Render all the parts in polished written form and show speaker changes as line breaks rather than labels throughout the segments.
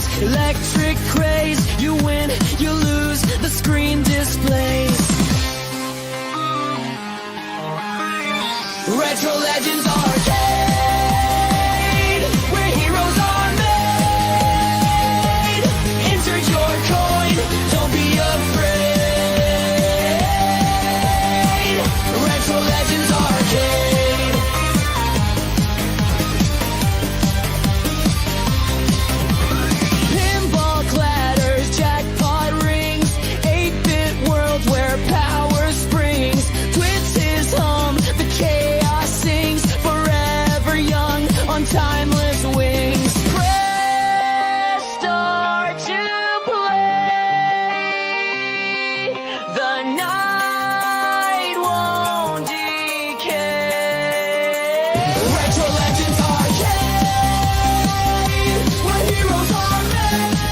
games, electric craze. You win, you lose, the screen displays. Retro Legends Arcade, where heroes are made. Insert your coin, don't be afraid. Retro Legends Arcade. Pinball clatters, jackpot rings, 8-bit worlds where power springs. Twists hum, the chaos sings, forever young on timeless wings. Press start to play. The night won't decay. Retro Legends Arcade, where heroes are made.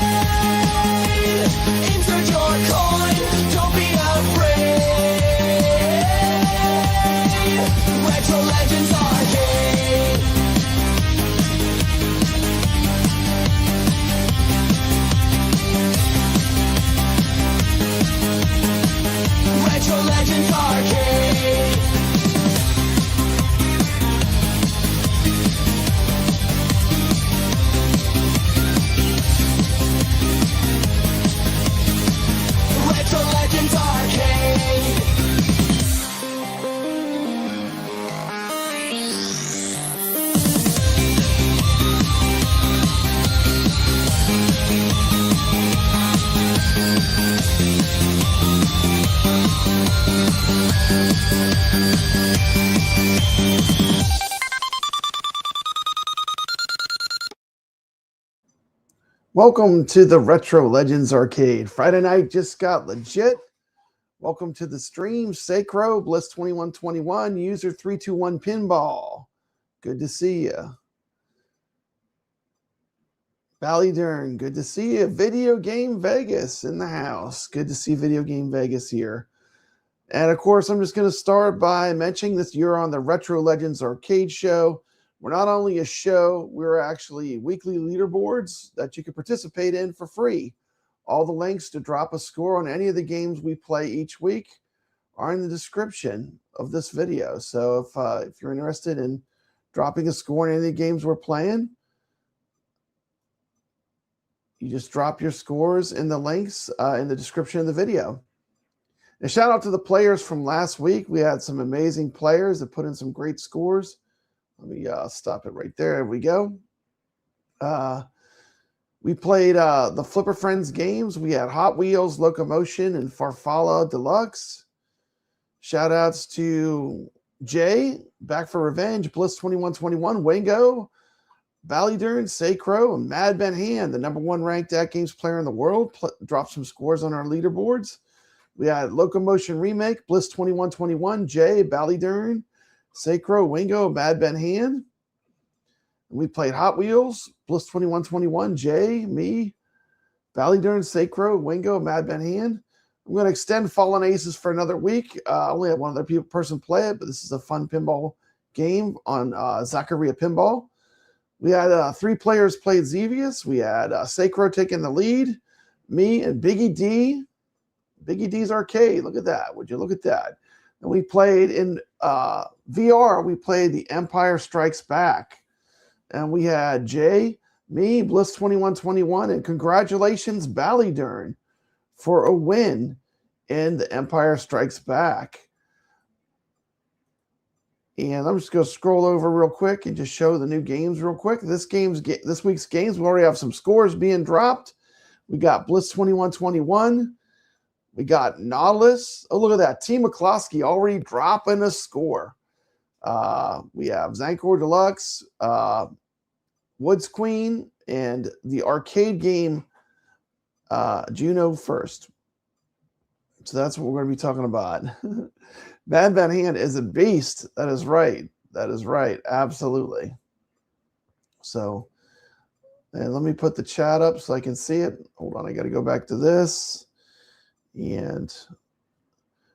Insert your coin, don't be afraid. Retro Legends Arcade. Retro Legends Arcade. Retro Legends Arcade.
Welcome to the Retro Legends Arcade. Friday night just got legit. Welcome to the stream. Zaccaria, Bliss2121, user 321 Pinball. Good to see you. Ballydern, good to see you. Video Game Vegas in the house. Good to see Video Game Vegas here. And of course, I'm just going to start by mentioning that you're on the Retro Legends Arcade show. We're not only a show, we're actually weekly leaderboards that you can participate in for free. All the links to drop a score on any of the games we play each week are in the description of this video. So if you're interested in dropping a score on any of the games we're playing, you just drop your scores in the links in the description of the video. And shout out to the players from last week. We had some amazing players that put in some great scores. Let me stop it right there. There we go. We played the Flipper Friends games. We had Hot Wheels, Locomotion, and Farfalla Deluxe. Shout outs to Jay, Back for Revenge, Bliss2121, Wingo, Ballydern, Zaccaria, and Mad Ben Hand, the #1 ranked AtGames player in the world, dropped some scores on our leaderboards. We had Locomotion Remake, Bliss2121, Jay, Ballydern, Zaccaria, Wingo, Mad Ben Hand. And we played Hot Wheels, Bliss2121, Jay, me, Ballydern, Zaccaria, Wingo, Mad Ben Hand. I'm going to extend Fallen Aces for another week. I only had one other person play it, but this is a fun pinball game on Zaccaria Pinball. We had 3 players played Xevious. We had Zaccaria taking the lead, me and Biggie D. Biggie D's Arcade. Look at that. Would you look at that? And we played in VR. We played The Empire Strikes Back. And we had Jay, me, Bliss2121, and congratulations, Ballydern, for a win in The Empire Strikes Back. And I'm just going to scroll over real quick and just show the new games real quick. This week's games, we already have some scores being dropped. We got Bliss2121. We got Nautilus. Oh, look at that. Team McCloskey already dropping a score. We have Zankor Deluxe, Woods Queen, and the arcade game Juno First. So that's what we're going to be talking about. Mad Ben Hand is a beast. That is right. That is right. Absolutely. So, and let me put the chat up so I can see it. Hold on. I got to go back to this. And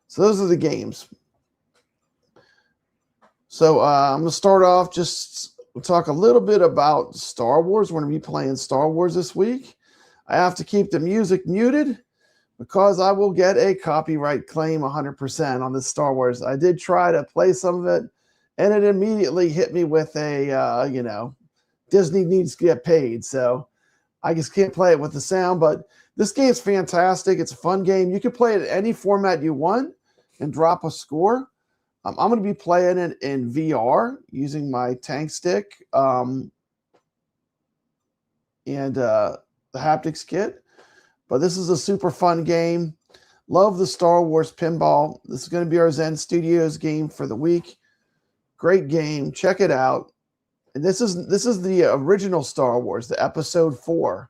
so those are the games. So I'm going to start off we'll talk a little bit about Star Wars. We're going to be playing Star Wars this week. I have to keep the music muted because I will get a copyright claim 100% on this Star Wars. I did try to play some of it, and it immediately hit me with a, you know, Disney needs to get paid. So I just can't play it with the sound, but this game's fantastic. It's a fun game. You can play it in any format you want and drop a score. I'm going to be playing it in VR using my tank stick and the haptics kit. But this is a super fun game. Love the Star Wars Pinball. This is going to be our Zen Studios game for the week. Great game. Check it out. And this is the original Star Wars, the Episode 4.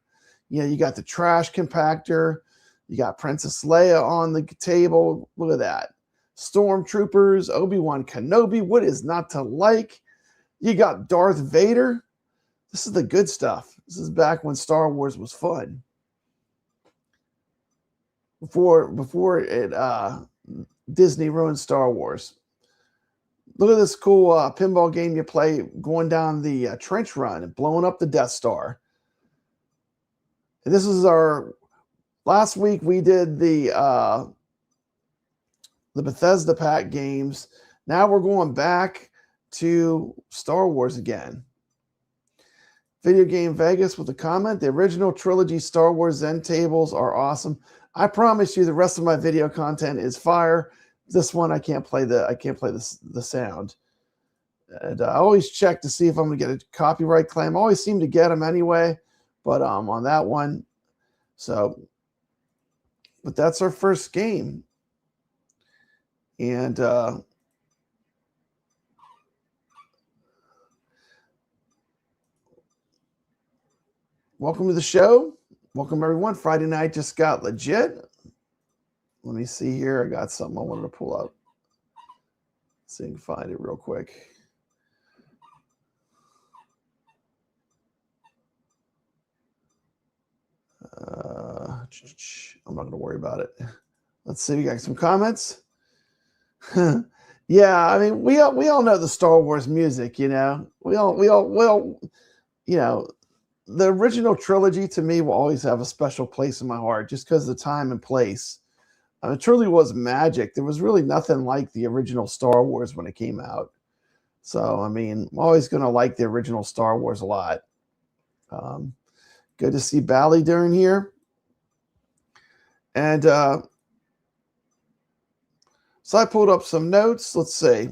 You know, you got the trash compactor. You got Princess Leia on the table. Look at that. Stormtroopers, Obi-Wan Kenobi. What is not to like? You got Darth Vader. This is the good stuff. This is back when Star Wars was fun. Before it Disney ruined Star Wars. Look at this cool pinball game you play going down the trench run and blowing up the Death Star. And this is our last week. We did the Bethesda pack games. Now we're going back to Star Wars again. Video Game Vegas with a comment. The original trilogy Star Wars Zen tables are awesome. I promise you the rest of my video content is fire. This one I can't play the sound. And I always check to see if I'm going to get a copyright claim. I always seem to get them anyway, but on that one. So, but that's our first game. And welcome to the show. Welcome, everyone. Friday night just got legit. Let me see here. I got something I wanted to pull up. See if I can find it real quick. I'm not going to worry about it. Let's see. We got some comments. Yeah, I mean, we all know the Star Wars music. You know, we all, you know. The original trilogy to me will always have a special place in my heart just because of the time and place. It truly was magic. There was really nothing like the original Star Wars when it came out. So, I mean, I'm always going to like the original Star Wars a lot. Good to see Bally during here. And so I pulled up some notes. Let's see.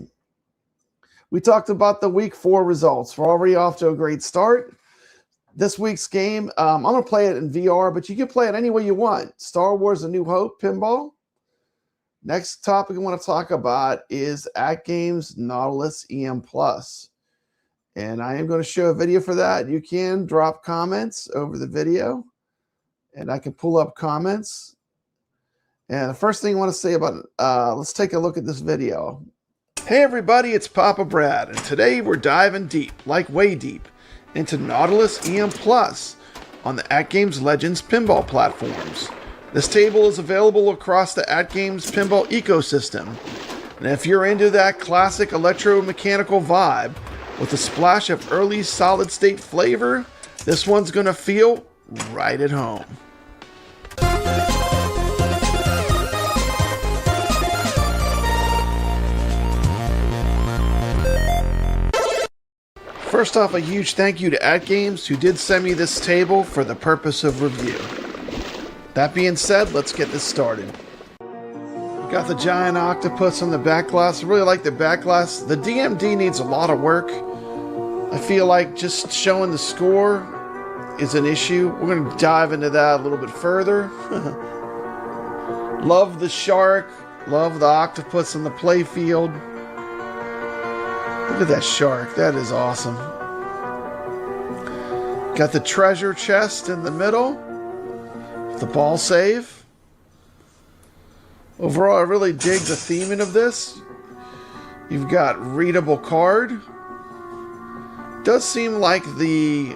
We talked about the week 4 results. We're already off to a great start. This week's game, I'm going to play it in VR, but you can play it any way you want. Star Wars A New Hope Pinball. Next topic I want to talk about is AtGames Nautilus EM+. And I am going to show a video for that. You can drop comments over the video, and I can pull up comments. And the first thing I want to say about it, let's take a look at this video. Hey everybody, it's Papa Brad, and today we're diving deep, like way deep, into Nautilus EM Plus on the AtGames Legends pinball platforms. This table is available across the AtGames pinball ecosystem. And if you're into that classic electromechanical vibe with a splash of early solid state flavor, this one's gonna feel right at home. First off, a huge thank you to AtGames who did send me this table for the purpose of review. That being said, let's get this started. We got the giant octopus on the Backglass. I really like the Backglass. The DMD needs a lot of work. I feel like just showing the score is an issue. We're going to dive into that a little bit further. Love the shark. Love the octopus in the playfield. Look at that shark. That is awesome. Got the treasure chest in the middle. The ball save. Overall, I really dig the theming of this. You've got readable card. Does seem like the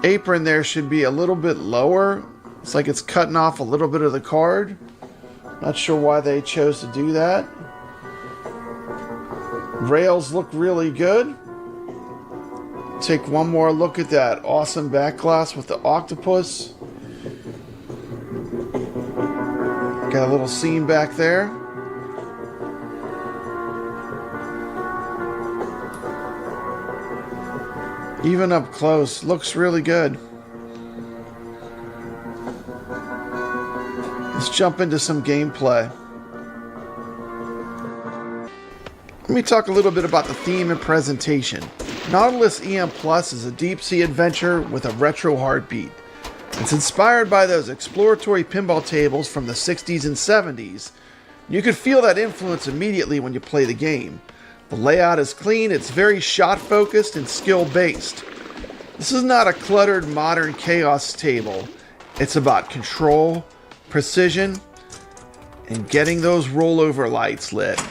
apron there should be a little bit lower. It's like it's cutting off a little bit of the card. Not sure why they chose to do that. Rails look really good. Take one more look at that awesome Backglass with the octopus. Got a little scene back there. Even up close, looks really good. Let's jump into some gameplay. Let me talk a little bit about the theme and presentation. Nautilus EM Plus is a deep-sea adventure with a retro heartbeat. It's inspired by those exploratory pinball tables from the 60s and 70s. You can feel that influence immediately when you play the game. The layout is clean, it's very shot-focused and skill-based. This is not a cluttered modern chaos table. It's about control, precision, and getting those rollover lights lit.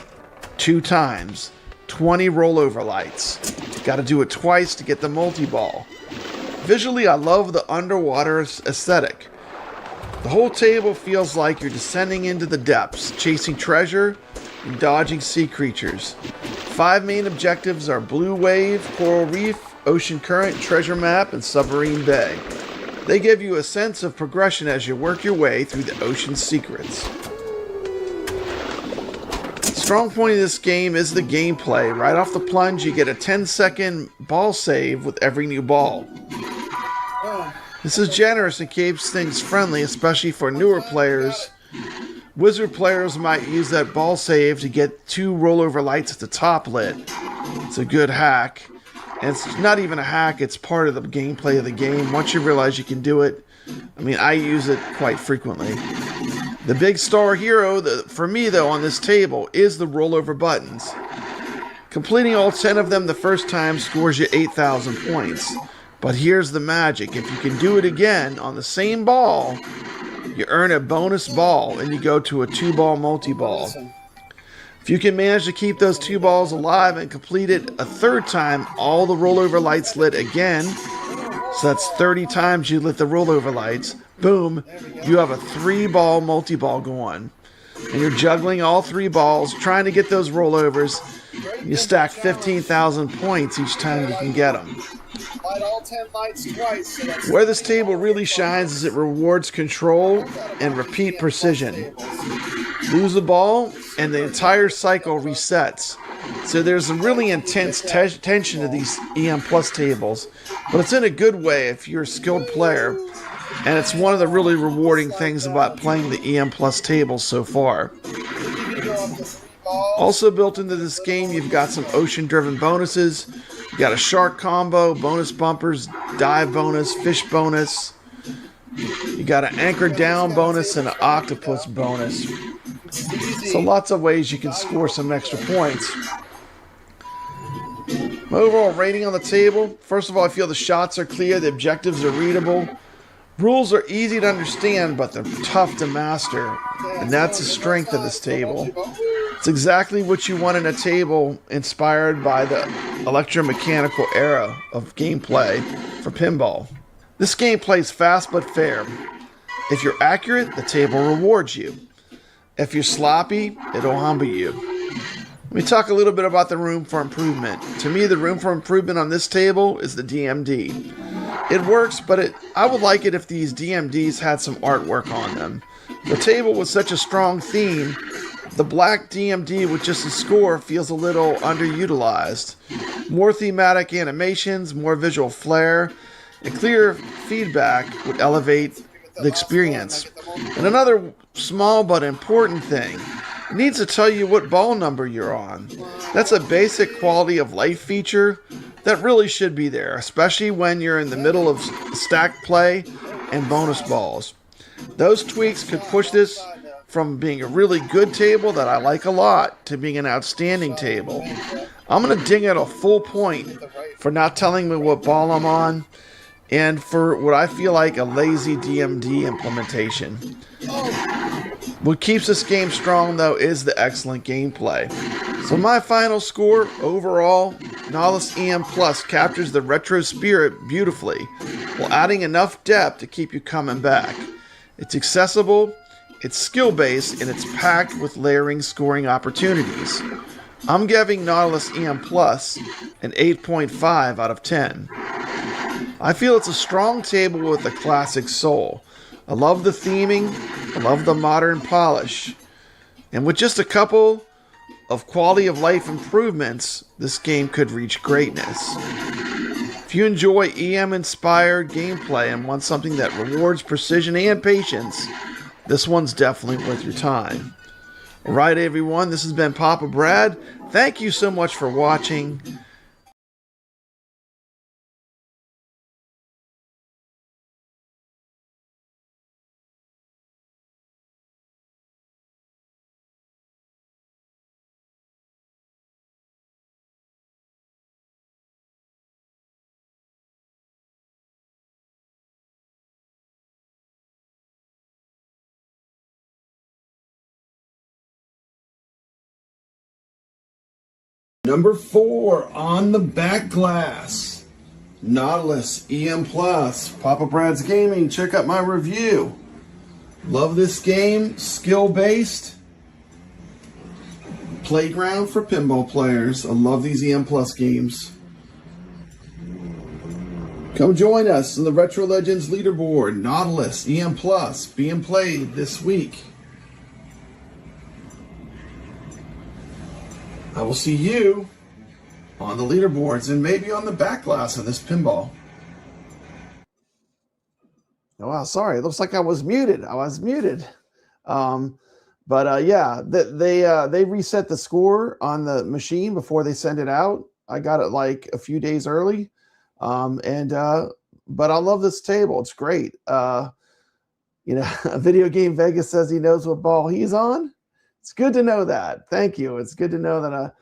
2 times, 20 rollover lights. Got to do it twice to get the multi-ball. Visually, I love the underwater aesthetic. The whole table feels like you're descending into the depths, chasing treasure and dodging sea creatures. 5 main objectives are Blue Wave, Coral Reef, Ocean Current, Treasure Map, and Submarine Bay. They give you a sense of progression as you work your way through the ocean's secrets. Strong point of this game is the gameplay. Right off the plunge, you get a 10-second ball save with every new ball. This is generous and keeps things friendly, especially for newer players. Wizard players might use that ball save to get 2 rollover lights at the top lit. It's a good hack. And it's not even a hack, it's part of the gameplay of the game. Once you realize you can do it, I use it quite frequently. The big star hero, for me though, on this table, is the rollover buttons. Completing all 10 of them the first time scores you 8,000 points. But here's the magic. If you can do it again on the same ball, you earn a bonus ball and you go to a 2-ball multi-ball. If you can manage to keep those 2 balls alive and complete it a 3rd time, all the rollover lights lit again, so that's 30 times you lit the rollover lights, boom, you have a 3-ball multi-ball going. And you're juggling all 3 balls, trying to get those rollovers. You stack 15,000 points each time you can get them. Where this table really shines is it rewards control and repeat precision. Lose the ball, and the entire cycle resets. So there's a really intense tension to these EM Plus tables, but it's in a good way if you're a skilled player, and it's one of the really rewarding things about playing the EM Plus tables so far. Also built into this game, you've got some ocean-driven bonuses. You got a shark combo, bonus bumpers, dive bonus, fish bonus. You got an anchor down bonus and an octopus bonus. So lots of ways you can score some extra points. My overall rating on the table, first of all, I feel the shots are clear, the objectives are readable. Rules are easy to understand, but they're tough to master. And that's the strength of this table. It's exactly what you want in a table inspired by the electromechanical era of gameplay for pinball. This game plays fast but fair. If you're accurate, the table rewards you. If you're sloppy, it'll humble you. Let me talk a little bit about the room for improvement. To me, the room for improvement on this table is the DMD. It works, but I would like it if these DMDs had some artwork on them. The table with such a strong theme, the black DMD with just a score feels a little underutilized. More thematic animations, more visual flair, and clear feedback would elevate the experience. And another small but important thing, it needs to tell you what ball number you're on. That's a basic quality of life feature that really should be there, especially when you're in the middle of stacked play and bonus balls. Those tweaks could push this from being a really good table that I like a lot to being an outstanding table. I'm going to ding it a full point for not telling me what ball I'm on and for what I feel like a lazy DMD implementation. What keeps this game strong, though, is the excellent gameplay. So my final score, overall, Nautilus EM Plus captures the retro spirit beautifully, while adding enough depth to keep you coming back. It's accessible, it's skill-based, and it's packed with layering scoring opportunities. I'm giving Nautilus EM Plus an 8.5 out of 10. I feel it's a strong table with a classic soul. I love the theming. I love the modern polish. And with just a couple of quality of life improvements, this game could reach greatness. If you enjoy EM-inspired gameplay and want something that rewards precision and patience, this one's definitely worth your time. Alright everyone, this has been Papa Brad. Thank you so much for watching. Number 4 on the Backglass, Nautilus EM Plus, Papa Brad's Gaming. Check out my review. Love this game, skill-based, playground for pinball players. I love these EM Plus games. Come join us in the Retro Legends Leaderboard, Nautilus EM Plus, being played this week. I will see you on the leaderboards and maybe on the Backglass of this pinball. Oh, wow, sorry. It looks like I was muted. Yeah, they reset the score on the machine before they send it out. I got it like a few days early. But I love this table. It's great. Video Game Vegas says he knows what ball he's on. It's good to know that. Thank you. It's good to know that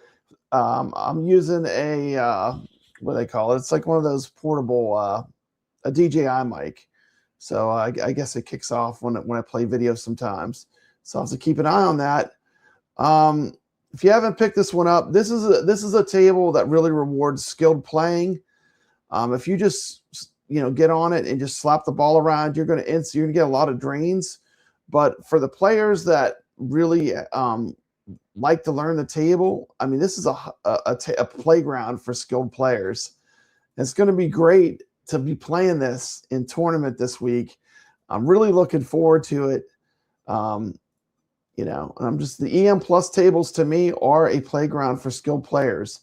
I'm using a what do they call it? It's like one of those portable a DJI mic. So I guess it kicks off when I play video sometimes. So I have to keep an eye on that. If you haven't picked this one up, this is a table that really rewards skilled playing. If you just get on it and just slap the ball around, you're gonna get a lot of drains. But for the players that really like to learn the table, I mean, this is a playground for skilled players. It's going to be great to be playing this in tournament this week. I'm really looking forward to it. And the EM Plus tables to me are a playground for skilled players.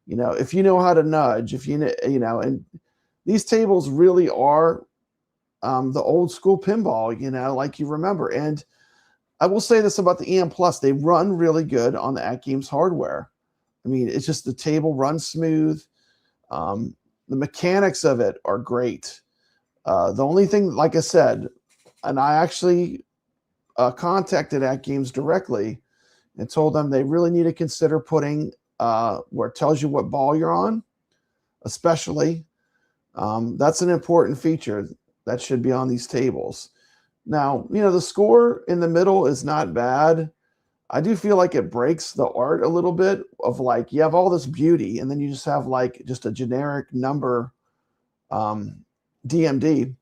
If you know how to nudge, and these tables really are the old school pinball, like you remember. And I will say this about the EM Plus, they run really good on the AtGames hardware. I mean, it's just the table runs smooth. The mechanics of it are great. The only thing, like I said, and I actually contacted AtGames directly and told them they really need to consider putting where it tells you what ball you're on, especially. That's an important feature that should be on these tables. Now, the score in the middle is not bad. I do feel like it breaks the art a little bit of like, you have all this beauty and then you just have like just a generic number DMD. And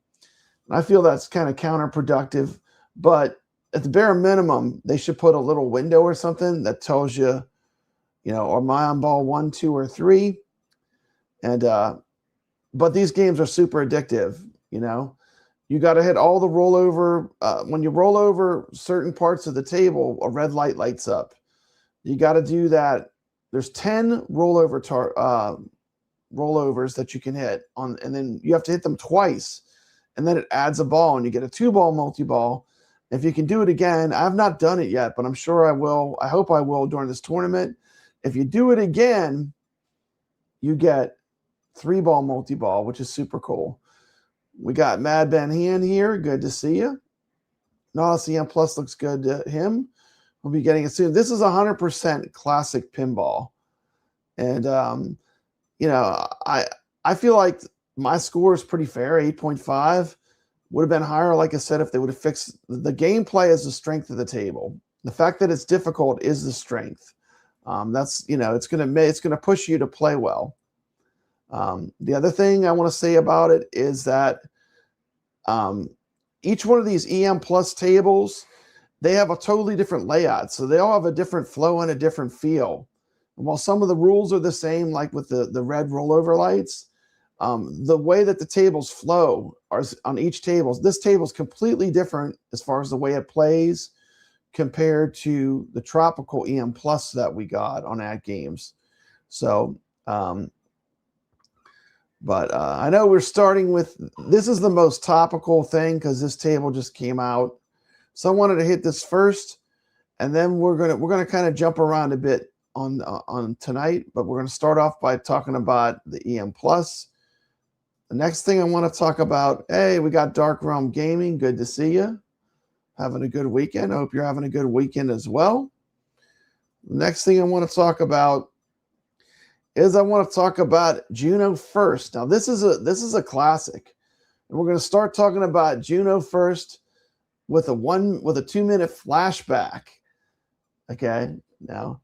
I feel that's kind of counterproductive, but at the bare minimum, they should put a little window or something that tells you, am I on ball 1, 2, or 3? And, but these games are super addictive, You got to hit all the rollover. When you roll over certain parts of the table, a red light lights up. You got to do that. There's 10 rollovers that you can hit on, and then you have to hit them twice, and then it adds a ball, and you get a 2-ball multi-ball. If you can do it again, I've not done it yet, but I'm sure I will. I hope I will during this tournament. If you do it again, you get 3-ball multi-ball, which is super cool. We got Mad Ben Han here. Good to see you. Nautilus EM Plus looks good to him. We'll be getting it soon. This is 100% classic pinball. And, I feel like my score is pretty fair, 8.5. Would have been higher, like I said, if they would have fixed the gameplay as the strength of the table. The fact that it's difficult is the strength. That's, it's going to push you to play well. The other thing I want to say about it is that each one of these EM Plus tables, they have a totally different layout. So they all have a different flow and a different feel. And while some of the rules are the same, like with the red rollover lights, The way that the tables flow are on each table. This table is completely different as far as the way it plays compared to the Tropical EM Plus that we got on AtGames. So, but I know we're starting with, this is the most topical thing because this table just came out. So I wanted to hit this first, and then we're gonna kind of jump around a bit on tonight. But we're gonna start off by talking about the EM Plus. The next thing I want to talk about, hey, we got Dark Realm Gaming. Good to see you. Having a good weekend. I hope you're having a good weekend as well. The next thing I want to talk about is Juno First. Now this is a classic, and we're going to start talking about Juno First with a 2-minute flashback. Okay, now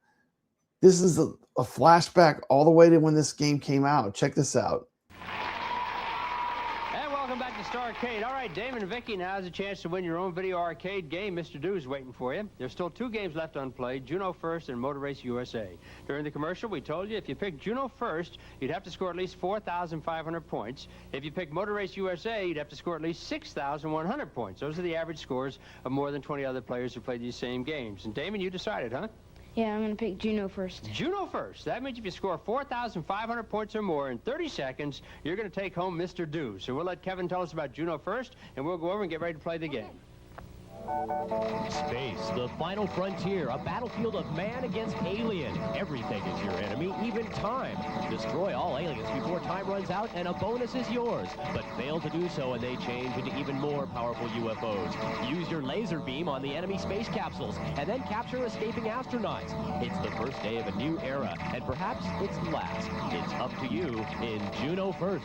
this is a flashback all the way to when this game came out. Check this out.
Star Arcade. All right, Damon and Vicky, now's a chance to win your own video arcade game. Mr. Do's waiting for you. There's still 2 games left unplayed, Juno First and Motor Race USA. During the commercial, we told you if you picked Juno First, you'd have to score at least 4,500 points. If you picked Motor Race USA, you'd have to score at least 6,100 points. Those are the average scores of more than 20 other players who played these same games. And Damon, you decided, huh?
Yeah, I'm going to pick Juno First.
Juno First. That means if you score 4,500 points or more in 30 seconds, you're going to take home Mr. Do. So we'll let Kevin tell us about Juno First, and we'll go over and get ready to play the game.
Space, the final frontier, a battlefield of man against alien. Everything is your enemy, even time. Destroy all aliens before time runs out, and a bonus is yours. But fail to do so, and they change into even more powerful UFOs. Use your laser beam on the enemy space capsules, and then capture escaping astronauts. It's the first day of a new era, and perhaps it's the last. It's up to you in Juno First.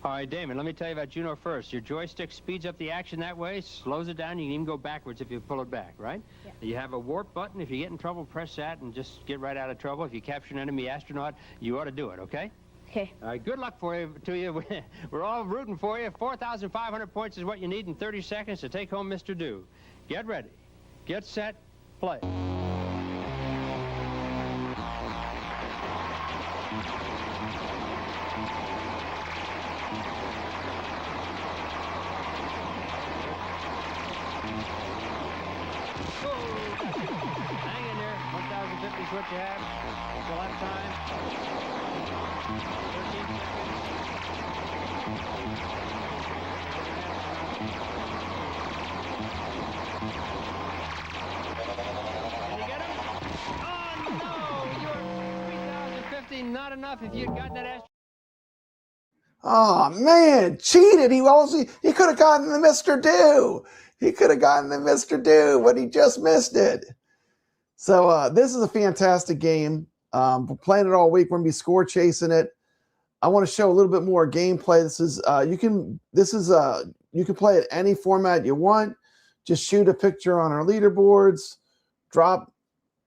All right, Damon, let me tell you about Juno First. Your joystick speeds up the action that way, slows it down. You can even go backwards if you pull it back, right?
Yeah.
You have a warp button. If you get in trouble, press that and just get right out of trouble. If you capture an enemy astronaut, you ought to do it, okay?
Okay.
All right, good luck to you. We're all rooting for you. 4,500 points is what you need in 30 seconds to take home Mr. Do. Get ready. Get set. Play. Hang in there. 1,050 is what you have. Still have time. 13 seconds. Can you get him? Oh, no! You're 3,050. Not enough if you'd gotten that ass.
Oh man, cheated. He could have gotten the Mr. Do. He could have gotten the Mr. Do, but he just missed it. So this is a fantastic game. We're playing it all week. We're gonna be score chasing it. I want to show a little bit more gameplay. You can play it any format you want. Just shoot a picture on our leaderboards. Drop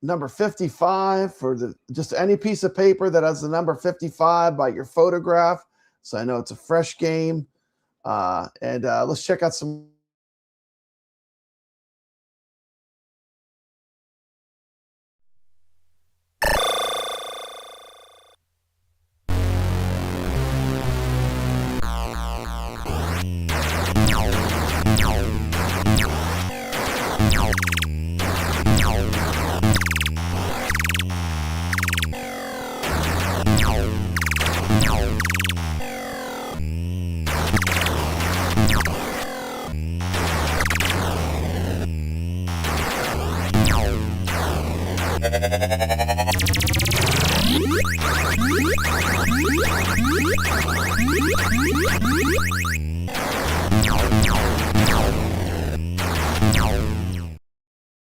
number 55 for just any piece of paper that has the number 55 by your photograph. So I know it's a fresh game. And let's check out some.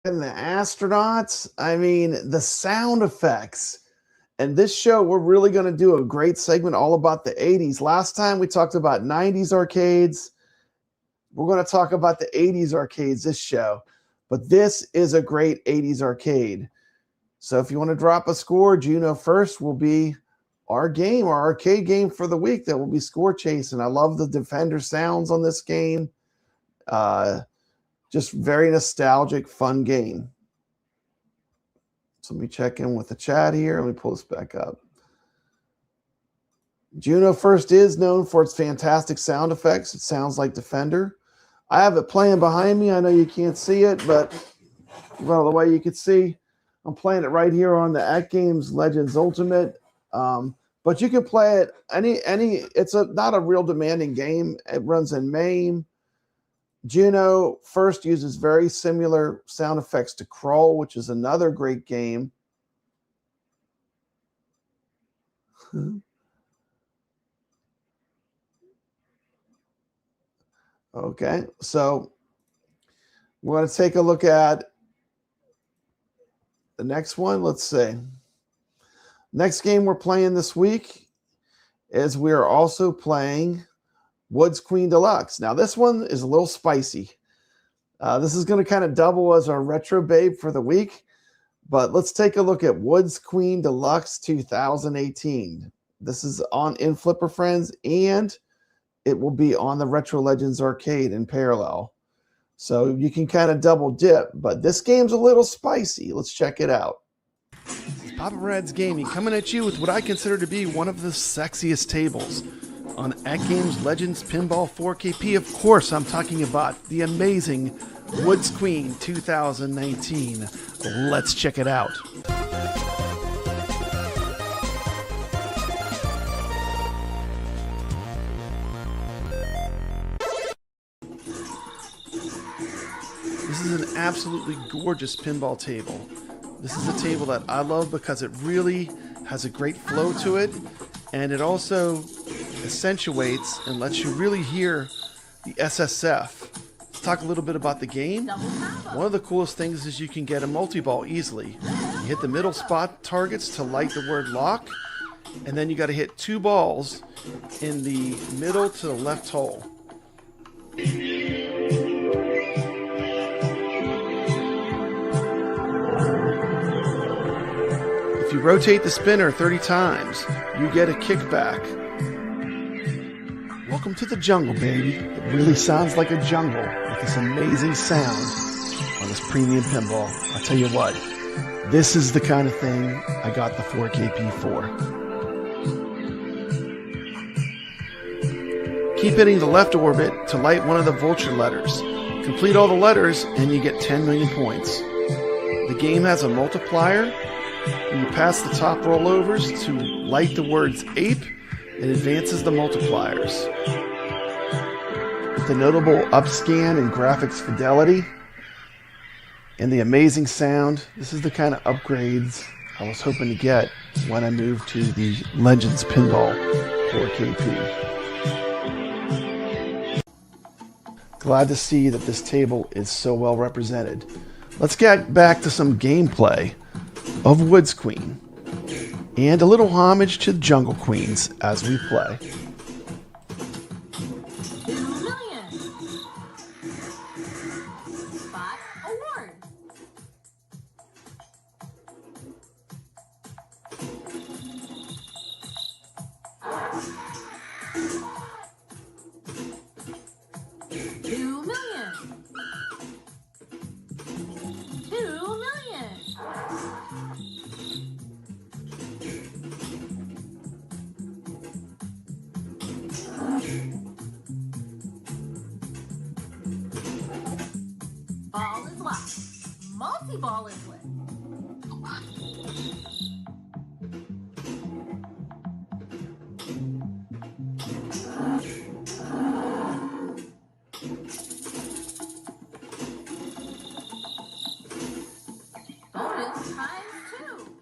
And the astronauts, I mean, the sound effects. And this show, we're really going to do a great segment all about the 80s. Last time we talked about 90s arcades. We're going to talk about the 80s arcades this show. But this is a great 80s arcade. So if you want to drop a score, Juno First will be our game, our arcade game for the week that will be score chasing. I love the Defender sounds on this game. Just very nostalgic, fun game. So let me check in with the chat here. Let me pull this back up. Juno First is known for its fantastic sound effects. It sounds like Defender. I have it playing behind me. I know you can't see it, but well, the way you can see, I'm playing it right here on the AtGames Legends Ultimate. But you can play it it's not a real demanding game. It runs in MAME. Juno First uses very similar sound effects to Kroll, which is another great game. Okay, so we're going to take a look at the next one. Let's see. Next game we're playing this week is we are also playing Woods Queen Deluxe. Now, this one is a little spicy. This is going to kind of double as our retro babe for the week. But let's take a look at Woods Queen Deluxe 2018. This is in Flipper Friends, and it will be on the Retro Legends Arcade in parallel. So you can kind of double dip, but this game's a little spicy. Let's check it out. It's Papa Brad's Gaming coming at you with what I consider to be one of the sexiest tables on AtGames Legends Pinball 4KP. Of course, I'm talking about the amazing Woods Queen 2019. Let's check it out. This is an absolutely gorgeous pinball table. This is a table that I love because it really has a great flow to it, and it also accentuates and lets you really hear the SSF. Let's talk a little bit about the game. One of the coolest things is you can get a multi-ball easily. You hit the middle spot targets to light the word lock, and then you got to hit 2 balls in the middle to the left hole. If you rotate the spinner 30 times, you get a kickback. Welcome to the jungle, baby. It really sounds like a jungle with this amazing sound on this premium pinball. I'll tell you what, this is the kind of thing I got the 4KP for. Keep hitting the left orbit to light one of the vulture letters. Complete all the letters and you get 10 million points. The game has a multiplier. When you pass the top rollovers to light the words ape, it advances the multipliers. With the notable upscan and graphics fidelity and the amazing sound, this is the kind of upgrades I was hoping to get when I moved to the Legends Pinball 4KP. Glad to see that this table is so well represented. Let's get back to some gameplay of Woods Queen and a little homage to Jungle Queens as we play.
Ball is locked. Multi-ball is lit. Bonus times 2.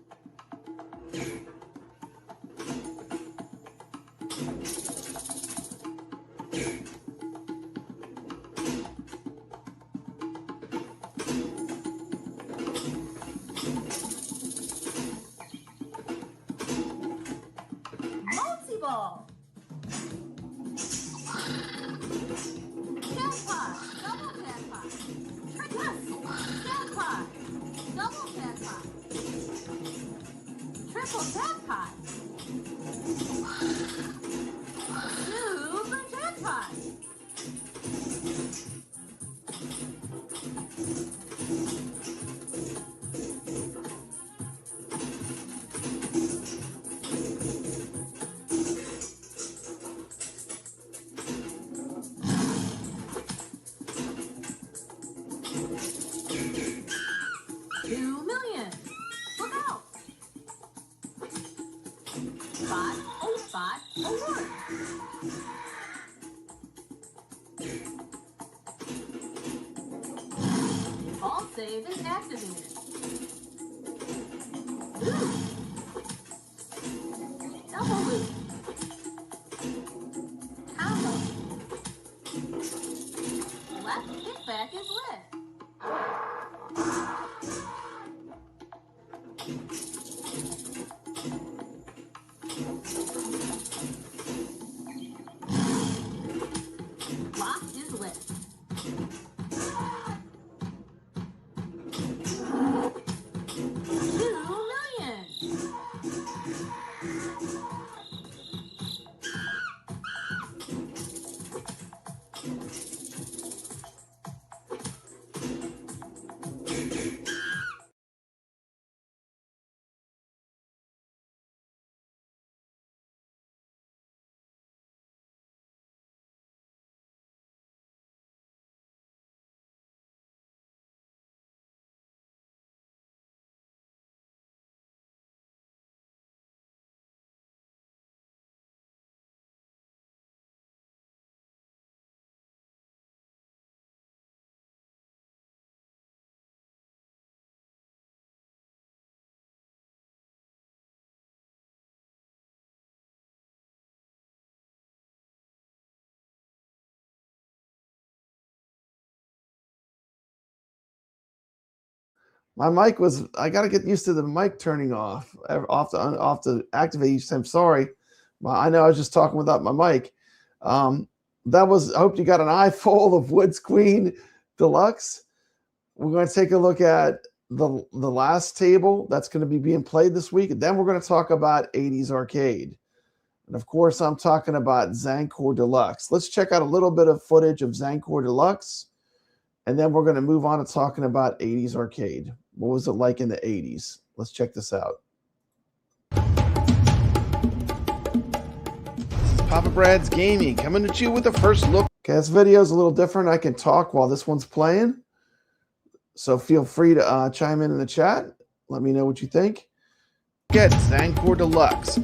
save is activated. Double loop. Combo. Left kickback is lit. Lock is lit. 2,000,000.
My mic was, I got to get used to the mic turning off to activate each time. Sorry. I know I was just talking without my mic. That was, I hope you got an eye full of Woods Queen Deluxe. We're going to take a look at the last table that's going to be being played this week. And then we're going to talk about 80s Arcade. And of course, I'm talking about Zankor Deluxe. Let's check out a little bit of footage of Zankor Deluxe. And then we're going to move on to talking about 80s Arcade. What was it like in the 80s? Let's check this out. This is Papa Brad's Gaming coming at you with a first look. Okay, this video is a little different. I can talk while this one's playing. So feel free to chime in the chat. Let me know what you think. Get Zankor Deluxe.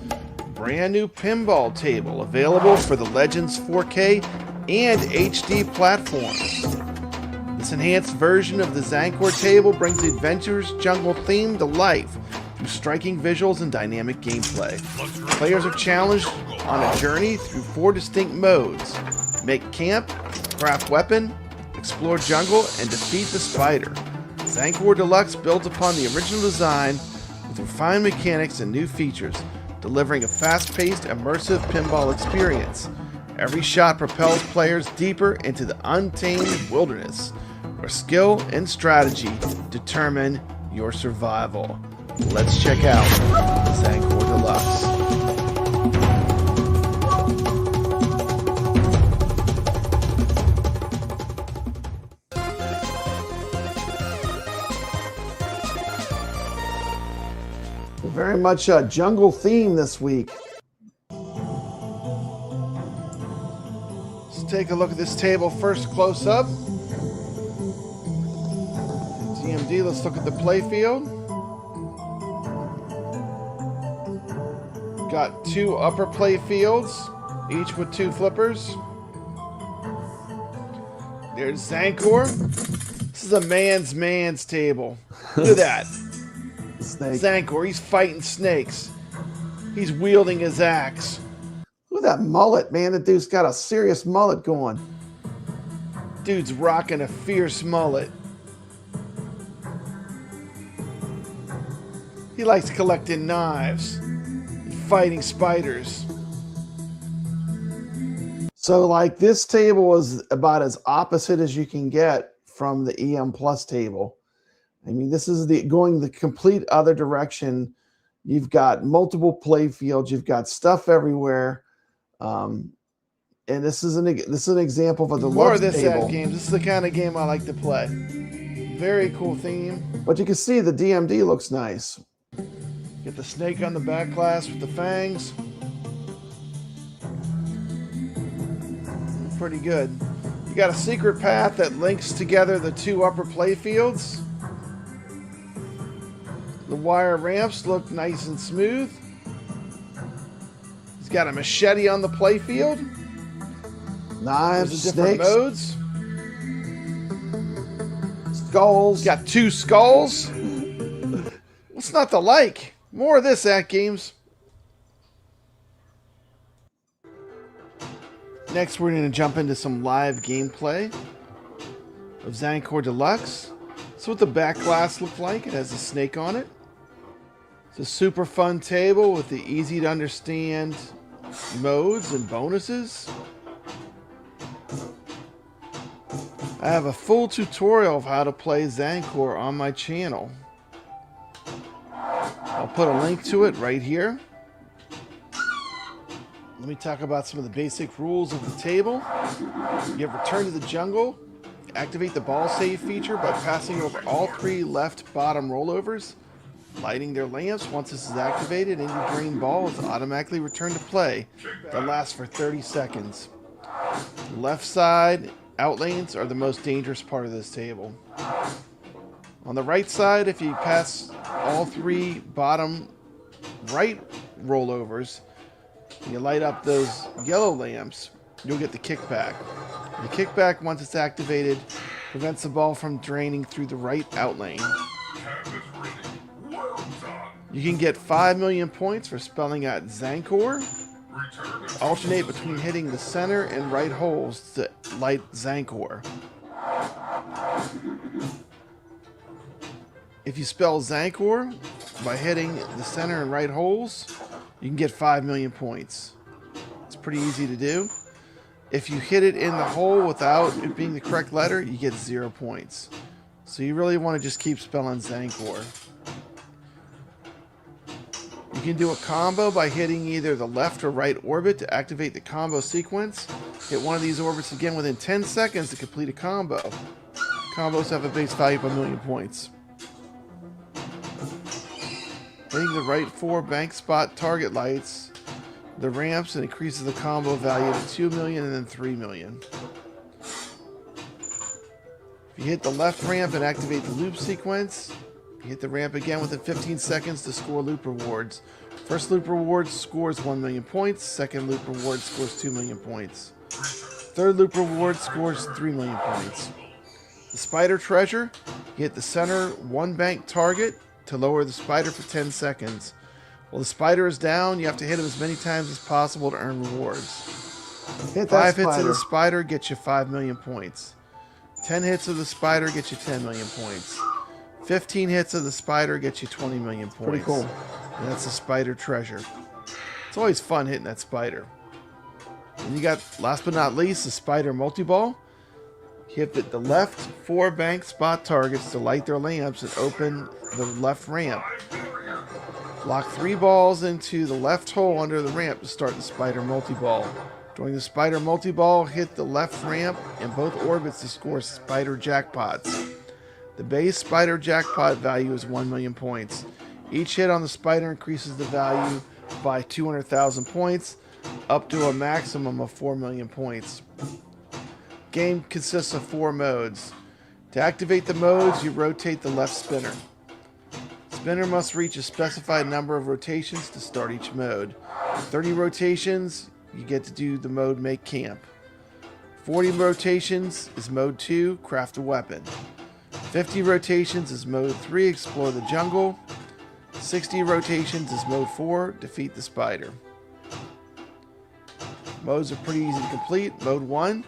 Brand new pinball table available for the Legends 4K and HD platforms. This enhanced version of the Zankor table brings the Adventures Jungle theme to life through striking visuals and dynamic gameplay. Players are challenged on a journey through 4 distinct modes: make camp, craft weapon, explore jungle, and defeat the spider. Zankor Deluxe builds upon the original design with refined mechanics and new features, delivering a fast-paced, immersive pinball experience. Every shot propels players deeper into the untamed wilderness, where skill and strategy determine your survival. Let's check out Zankor Deluxe. Very much a jungle theme this week. Let's take a look at this table first close up. DMD, let's look at the playfield. Got 2 upper play fields, each with 2 flippers. There's Zankor. This is a man's table. Look at that. Snake. Zankor, he's fighting snakes. He's wielding his axe. Look at that mullet, man. The dude's got a serious mullet going. Dude's rocking a fierce mullet. He likes collecting knives and fighting spiders. So, like, this table is about as opposite as you can get from the EM Plus table. I mean, this is going the complete other direction. You've got multiple play fields. You've got stuff everywhere. And this is an example of a deluxe More of this table. AtGames. This is the kind of game I like to play. Very cool theme. But you can see the DMD looks nice. Get the snake on the Backglass with the fangs. Pretty good. You got a secret path that links together the 2 upper play fields. The wire ramps look nice and smooth. He's got a machete on the play field. Knives, different modes. skulls. Got 2 skulls. What's not to like? More of this, AtGames. Next, we're going to jump into some live gameplay of Zankor Deluxe. That's what the Backglass looks like. It has a snake on it. It's a super fun table with the easy to understand modes and bonuses. I have a full tutorial of how to play Zankor on my channel. I'll put a link to it right here. Let me talk about some of the basic rules of the table. You have return to the jungle. Activate the ball save feature by passing over all 3 left bottom rollovers, lighting their lamps. Once this is activated, any drained ball is automatically returned to play. That lasts for 30 seconds. Left side outlanes are the most dangerous part of this table. On the right side, if you pass all 3 bottom right rollovers, you light up those yellow lamps, you'll get the kickback. The kickback, once it's activated, prevents the ball from draining through the right outlane. You can get 5 million points for spelling out Zankor. Alternate between hitting the center and right holes to light Zankor. If you spell Zankor by hitting the center and right holes, you can get 5 million points. It's pretty easy to do. If you hit it in the hole without it being the correct letter, you get 0 points. So you really want to just keep spelling Zankor. You can do a combo by hitting either the left or right orbit to activate the combo sequence. Hit one of these orbits again within 10 seconds to complete a combo. Combos have a base value of 1 million points. Hitting the right 4 bank spot target lights the ramps and increases the combo value to 2 million and then 3 million. If you hit the left ramp and activate the loop sequence, you hit the ramp again within 15 seconds to score loop rewards. First loop reward scores 1 million points. Second loop reward scores 2 million points. Third loop reward scores 3 million points. The spider treasure, you hit the center 1 bank target to lower the spider for 10 seconds. While the spider is down, you have to hit him as many times as possible to earn rewards. Hit 5 hits of the spider get you 5 million points. 10 hits of the spider get you 10 million points. 15 hits of the spider get you 20 million points. Pretty cool. And that's the spider treasure. It's always fun hitting that spider. And you got, last but not least, the spider multi-ball. Hit the left 4 bank spot targets to light their lamps and open the left ramp. Lock 3 balls into the left hole under the ramp to start the spider multi-ball. During the spider multi-ball, hit the left ramp and both orbits to score spider jackpots. The base spider jackpot value is 1 million points. Each hit on the spider increases the value by 200,000 points, up to a maximum of 4 million points. Game consists of 4 modes. To activate the modes, you rotate the left spinner. Spinner must reach a specified number of rotations to start each mode. 30 rotations, you get to do the mode Make Camp. 40 rotations is mode 2, Craft a Weapon. 50 rotations is mode 3, Explore the Jungle. 60 rotations is mode 4, Defeat the Spider. Modes are pretty easy to complete. Mode 1,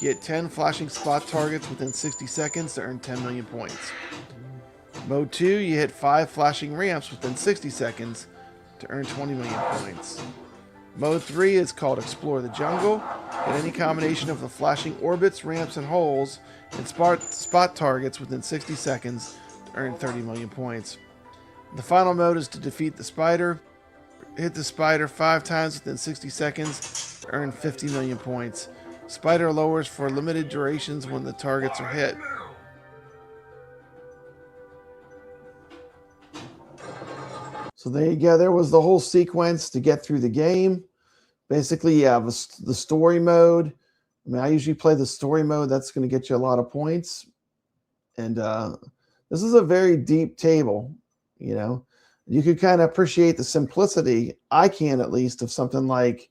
you get 10 flashing spot targets within 60 seconds to earn 10 million points. Mode 2, you hit 5 flashing ramps within 60 seconds to earn 20 million points. Mode 3 is called Explore the Jungle. Hit any combination of the flashing orbits, ramps, and holes and spot targets within 60 seconds to earn 30 million points. The final mode is to defeat the spider. Hit the spider 5 times within 60 seconds to earn 50 million points. Spider lowers for limited durations when the targets are hit. So there you go. There was the whole sequence to get through the game. Basically, you have the story mode. I mean, I usually play the story mode. That's going to get you a lot of points. And this is a very deep table, you know. You could kind of appreciate the simplicity, I can at least, of something like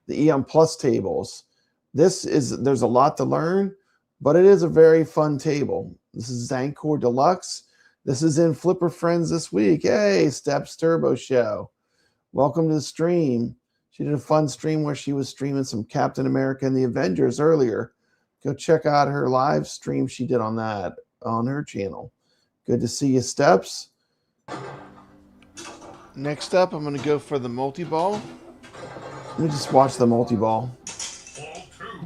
the EM Plus tables. There's a lot to learn, but it is a very fun table. This is Zankor Deluxe. This is in Flipper Friends this week. Hey, Steps Turbo Show. Welcome to the stream. She did a fun stream where she was streaming some Captain America and the Avengers earlier. Go check out her live stream she did on that on her channel. Good to see you, Steps. Next up, I'm going to go for the multi-ball. Let me just watch the multi-ball.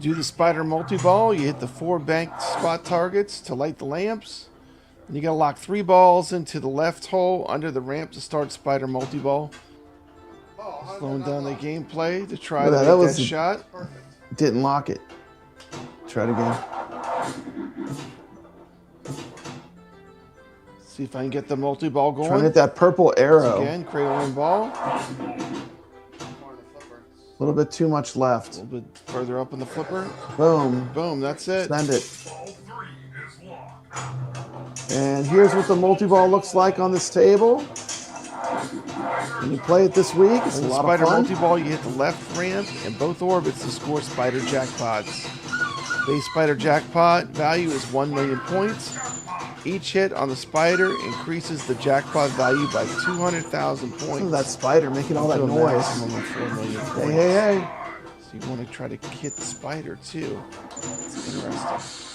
Do the spider multi-ball. You hit the 4 banked spot targets to light the lamps. And you got to lock 3 balls into the left hole under the ramp to start spider multi-ball. Slowing down the gameplay to try to make that shot. Didn't lock it. Try it again. See if I can get the multi-ball going. Trying to hit that purple arrow. Again, cradle and ball. A little bit too much left. A little bit further up in the flipper. Boom. Boom, that's it. Send it. And here's what the multi-ball looks like on this table. When you play it this week, it's a lot of fun. Spider multi-ball, you hit the left ramp and both orbits to score spider jackpots. Base spider jackpot value is 1 million points. Each hit on the spider increases the jackpot value by 200,000 points. Look at that spider making all that noise. $4 million points. Hey, hey, hey. So you want to try to hit the spider too. It's interesting.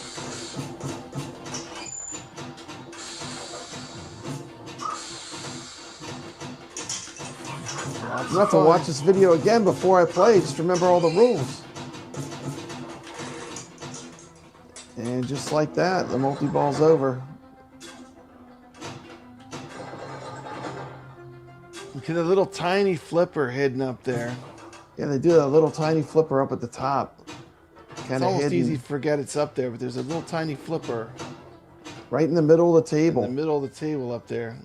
I'm going to have to watch this video again before I play. Just remember all the rules. And just like that, the multi-ball's over. Look at the little tiny flipper hidden up there. Yeah, they do a little tiny flipper up at the top. It's almost easy to forget it's up there, but there's a little tiny flipper. Right in the middle of the table. In the middle of the table up there.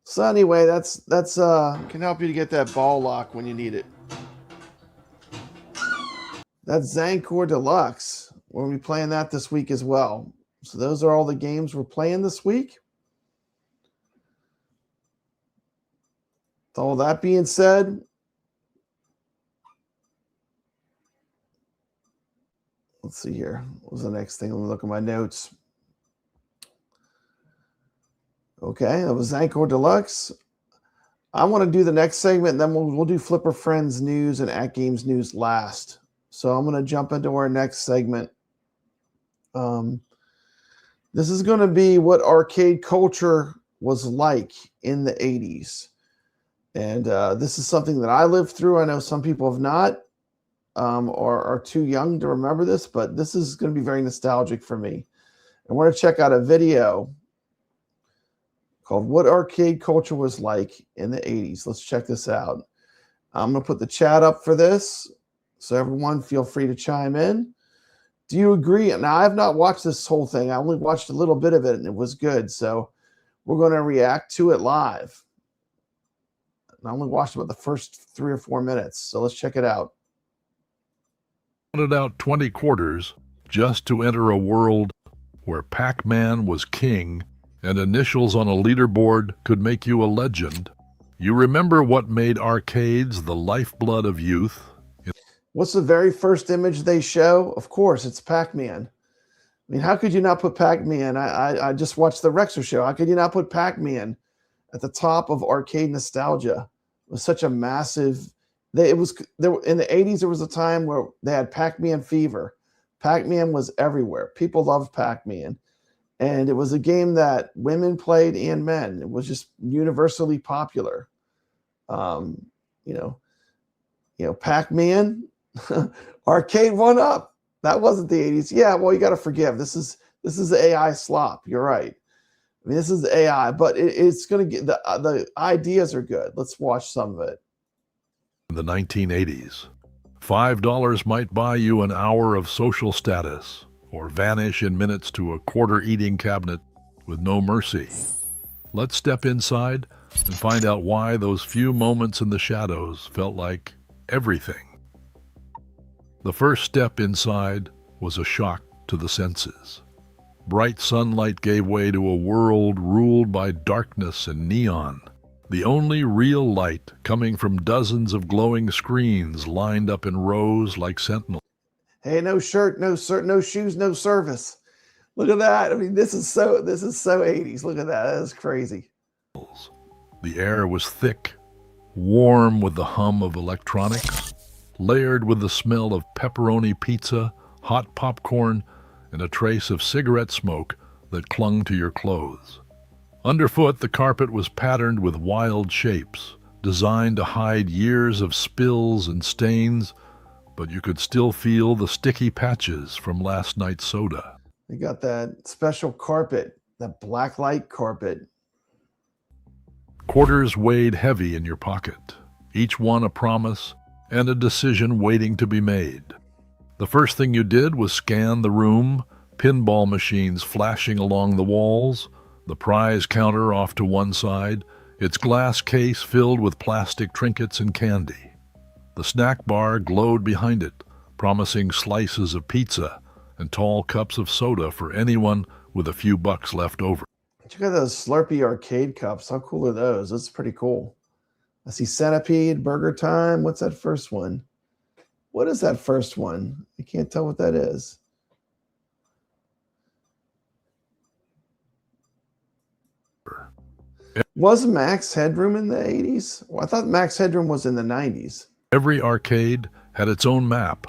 So anyway, that's can help you to get that ball lock when you need it. That's Zankor Deluxe. We'll be playing that this week as well. So those are all the games we're playing this week. With all that being said, let's see here. What was the next thing? Let me look at my notes. Okay, that was Zankor Deluxe. I want to do the next segment, and then we'll do Flipper Friends news and AtGames news last. So I'm going to jump into our next segment. This is going to be what arcade culture was like in the 80s. And this is something that I lived through. I know some people have not or are too young to remember this, but this is going to be very nostalgic for me. And we're going to check out a video called What Arcade Culture Was Like in the 80s. Let's check this out. I'm going to put the chat up for this, so everyone feel free to chime in. Do you agree? Now, I have not watched this whole thing. I only watched a little bit of it, and it was good. So we're going to react to it live. I only watched about the first 3 or 4 minutes, so let's check it out.
Counted out 20 quarters just to enter a world where Pac-Man was king and initials on a leaderboard could make you a legend. You remember what made arcades the lifeblood of youth?
What's the very first image they show? Of course, it's Pac-Man. I mean, how could you not put Pac-Man? I just watched the Rexer show. How could you not put Pac-Man at the top of arcade nostalgia? It was such a massive... in the 80s, there was a time where they had Pac-Man fever. Pac-Man was everywhere. People loved Pac-Man. And it was a game that women played and men. It was just universally popular. Pac-Man, arcade 1-up. That wasn't the 80s. Yeah, well, you got to forgive. This is the AI slop. You're right. I mean, this is the AI, but it's going to get the ideas are good. Let's watch some of it.
In the 1980s, $5 might buy you an hour of social status or vanish in minutes to a quarter-eating cabinet with no mercy. Let's step inside and find out why those few moments in the shadows felt like everything. The first step inside was a shock to the senses. Bright sunlight gave way to a world ruled by darkness and neon. The only real light coming from dozens of glowing screens lined up in rows like sentinels.
Hey, no shirt, no shoes, no service. Look at that. I mean, this is so 80s. Look at that. That is crazy.
The air was thick, warm with the hum of electronics, layered with the smell of pepperoni pizza, hot popcorn, and a trace of cigarette smoke that clung to your clothes. Underfoot, the carpet was patterned with wild shapes, designed to hide years of spills and stains, but you could still feel the sticky patches from last night's soda.
They got that special carpet, that black light carpet.
Quarters weighed heavy in your pocket, each one a promise and a decision waiting to be made. The first thing you did was scan the room, pinball machines flashing along the walls, the prize counter off to one side, its glass case filled with plastic trinkets and candy. The snack bar glowed behind it, promising slices of pizza and tall cups of soda for anyone with a few bucks left over.
Check out those Slurpee arcade cups. How cool are those? That's pretty cool. I see Centipede, Burger Time. What's that first one? What is that first one? I can't tell what that is. Was Max Headroom in the 80s? Well, I thought Max Headroom was in the 90s.
Every arcade had its own map,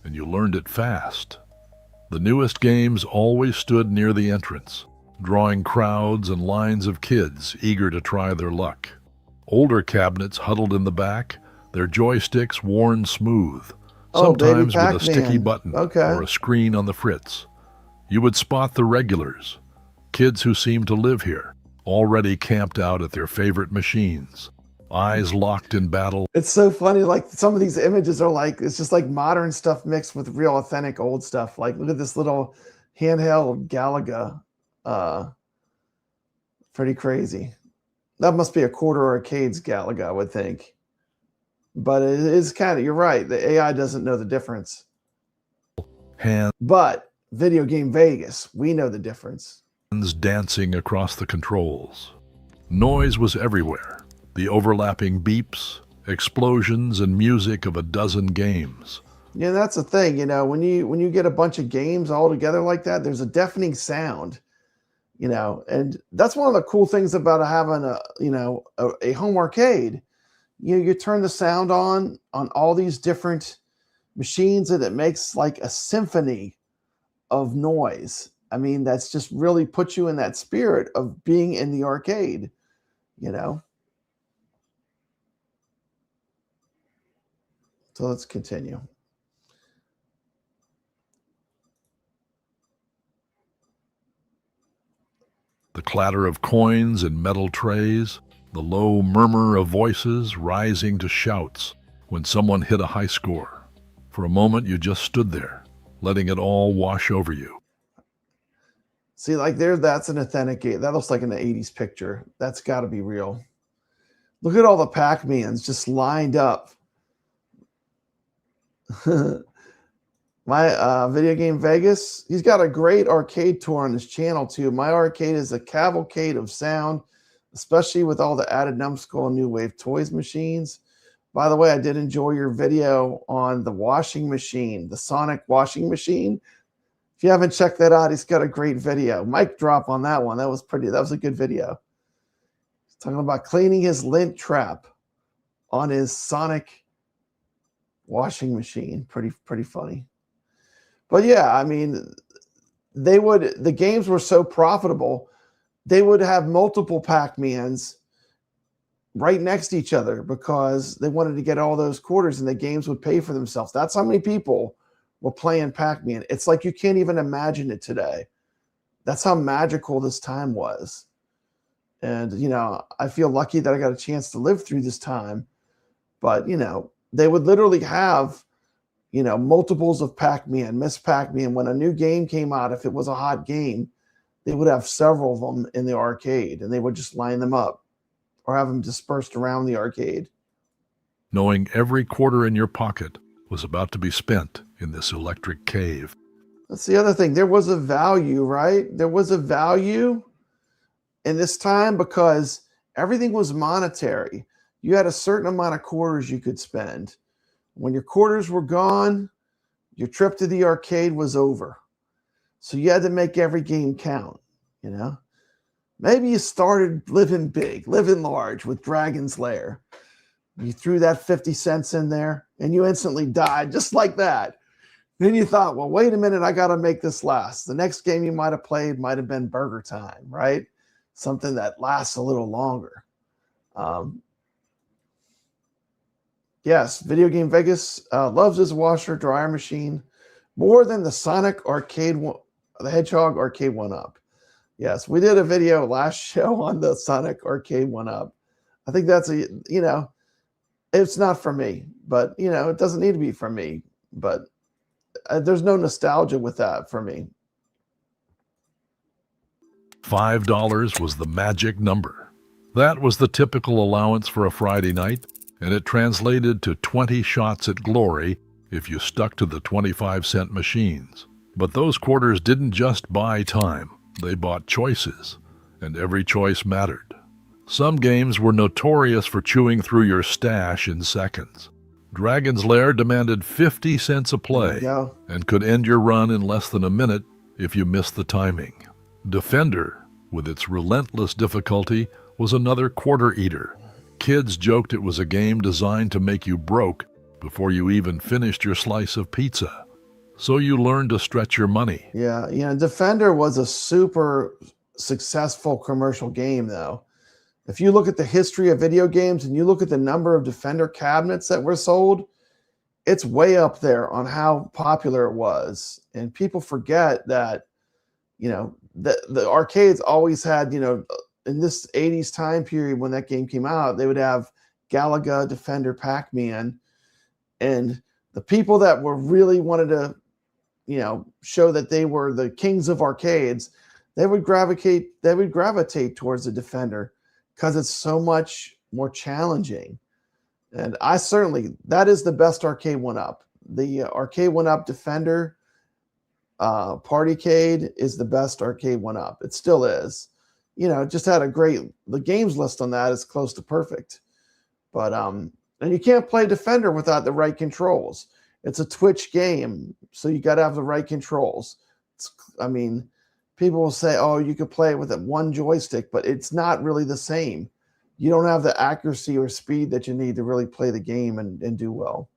and you learned it fast. The newest games always stood near the entrance, drawing crowds and lines of kids eager to try their luck. Older cabinets huddled in the back, their joysticks worn smooth, sometimes with a sticky button or a screen on the fritz. You would spot the regulars, kids who seemed to live here, already camped out at their favorite machines, eyes locked in battle.
It's so funny, like some of these images are like, it's just like modern stuff mixed with real authentic old stuff. Like, look at this little handheld Galaga. Pretty crazy. That must be a quarter arcade's Galaga, I would think. But it is kind of, you're right, the AI doesn't know the difference. But Video Game Vegas, we know the difference.
Hands dancing across the controls. Noise was everywhere. The overlapping beeps, explosions, and music of a dozen games.
Yeah, that's the thing, you know, when you get a bunch of games all together like that, there's a deafening sound, you know, and that's one of the cool things about having a home arcade. You turn the sound on all these different machines, and it makes like a symphony of noise. I mean, that's just really puts you in that spirit of being in the arcade, you know. So let's continue.
The clatter of coins and metal trays, the low murmur of voices rising to shouts when someone hit a high score. For a moment, you just stood there, letting it all wash over you.
See, like there, that's an authentic game. That looks like an 80s picture. That's got to be real. Look at all the Pac-Mans just lined up. My Video Game Vegas, he's got a great arcade tour on his channel too. My arcade is a cavalcade of sound, especially with all the added numbskull and new wave toys machines. By the way, I did enjoy your video on the washing machine, the Sonic washing machine. If you haven't checked that out, he's got a great video. Mic drop on that one. That was a good video. He's talking about cleaning his lint trap on his Sonic washing machine. Pretty funny. But yeah, I mean, the games were so profitable, they would have multiple Pac-Mans right next to each other because they wanted to get all those quarters, and the games would pay for themselves. That's how many people were playing Pac-Man. It's like you can't even imagine it today. That's how magical this time was. And, you know, I feel lucky that I got a chance to live through this time. But, you know, they would literally have, you know, multiples of Pac-Man, Miss Pac-Man. When a new game came out, if it was a hot game, they would have several of them in the arcade, and they would just line them up or have them dispersed around the arcade.
Knowing every quarter in your pocket was about to be spent in this electric cave.
That's the other thing. There was a value, right? There was a value in this time because everything was monetary. You had a certain amount of quarters you could spend. When your quarters were gone, your trip to the arcade was over. So you had to make every game count, you know? Maybe you started living big, living large with Dragon's Lair. You threw that 50 cents in there and you instantly died just like that. Then you thought, well, wait a minute, I got to make this last. The next game you might have played might have been Burger Time, right? Something that lasts a little longer. Yes, Video Game Vegas loves his washer dryer machine more than the Sonic Arcade, the Hedgehog Arcade 1-Up. Yes, we did a video last show on the Sonic Arcade 1-Up. I think that's it's not for me, but it doesn't need to be for me. But there's no nostalgia with that for me.
$5 was the magic number. That was the typical allowance for a Friday night, and it translated to 20 shots at glory if you stuck to the 25-cent machines. But those quarters didn't just buy time. They bought choices, and every choice mattered. Some games were notorious for chewing through your stash in seconds. Dragon's Lair demanded 50 cents a play and could end your run in less than a minute if you missed the timing. Defender, with its relentless difficulty, was another quarter eater. Kids joked it was a game designed to make you broke before you even finished your slice of pizza. So you learned to stretch your money.
Yeah, Defender was a super successful commercial game, though. If you look at the history of video games and you look at the number of Defender cabinets that were sold, it's way up there on how popular it was. And people forget that, the arcades always had, in this 80s time period when that game came out, they would have Galaga, Defender, Pac-Man. And the people that were really wanted to, show that they were the kings of arcades, they would gravitate towards the Defender because it's so much more challenging. And that is the best arcade 1-Up. The arcade 1-Up Defender Partycade is the best arcade 1-Up. It still is. It just had the games list on that is close to perfect. But, and you can't play Defender without the right controls. It's a Twitch game, so you got to have the right controls. People will say, oh, you could play it with one joystick, but it's not really the same. You don't have the accuracy or speed that you need to really play the game and do well.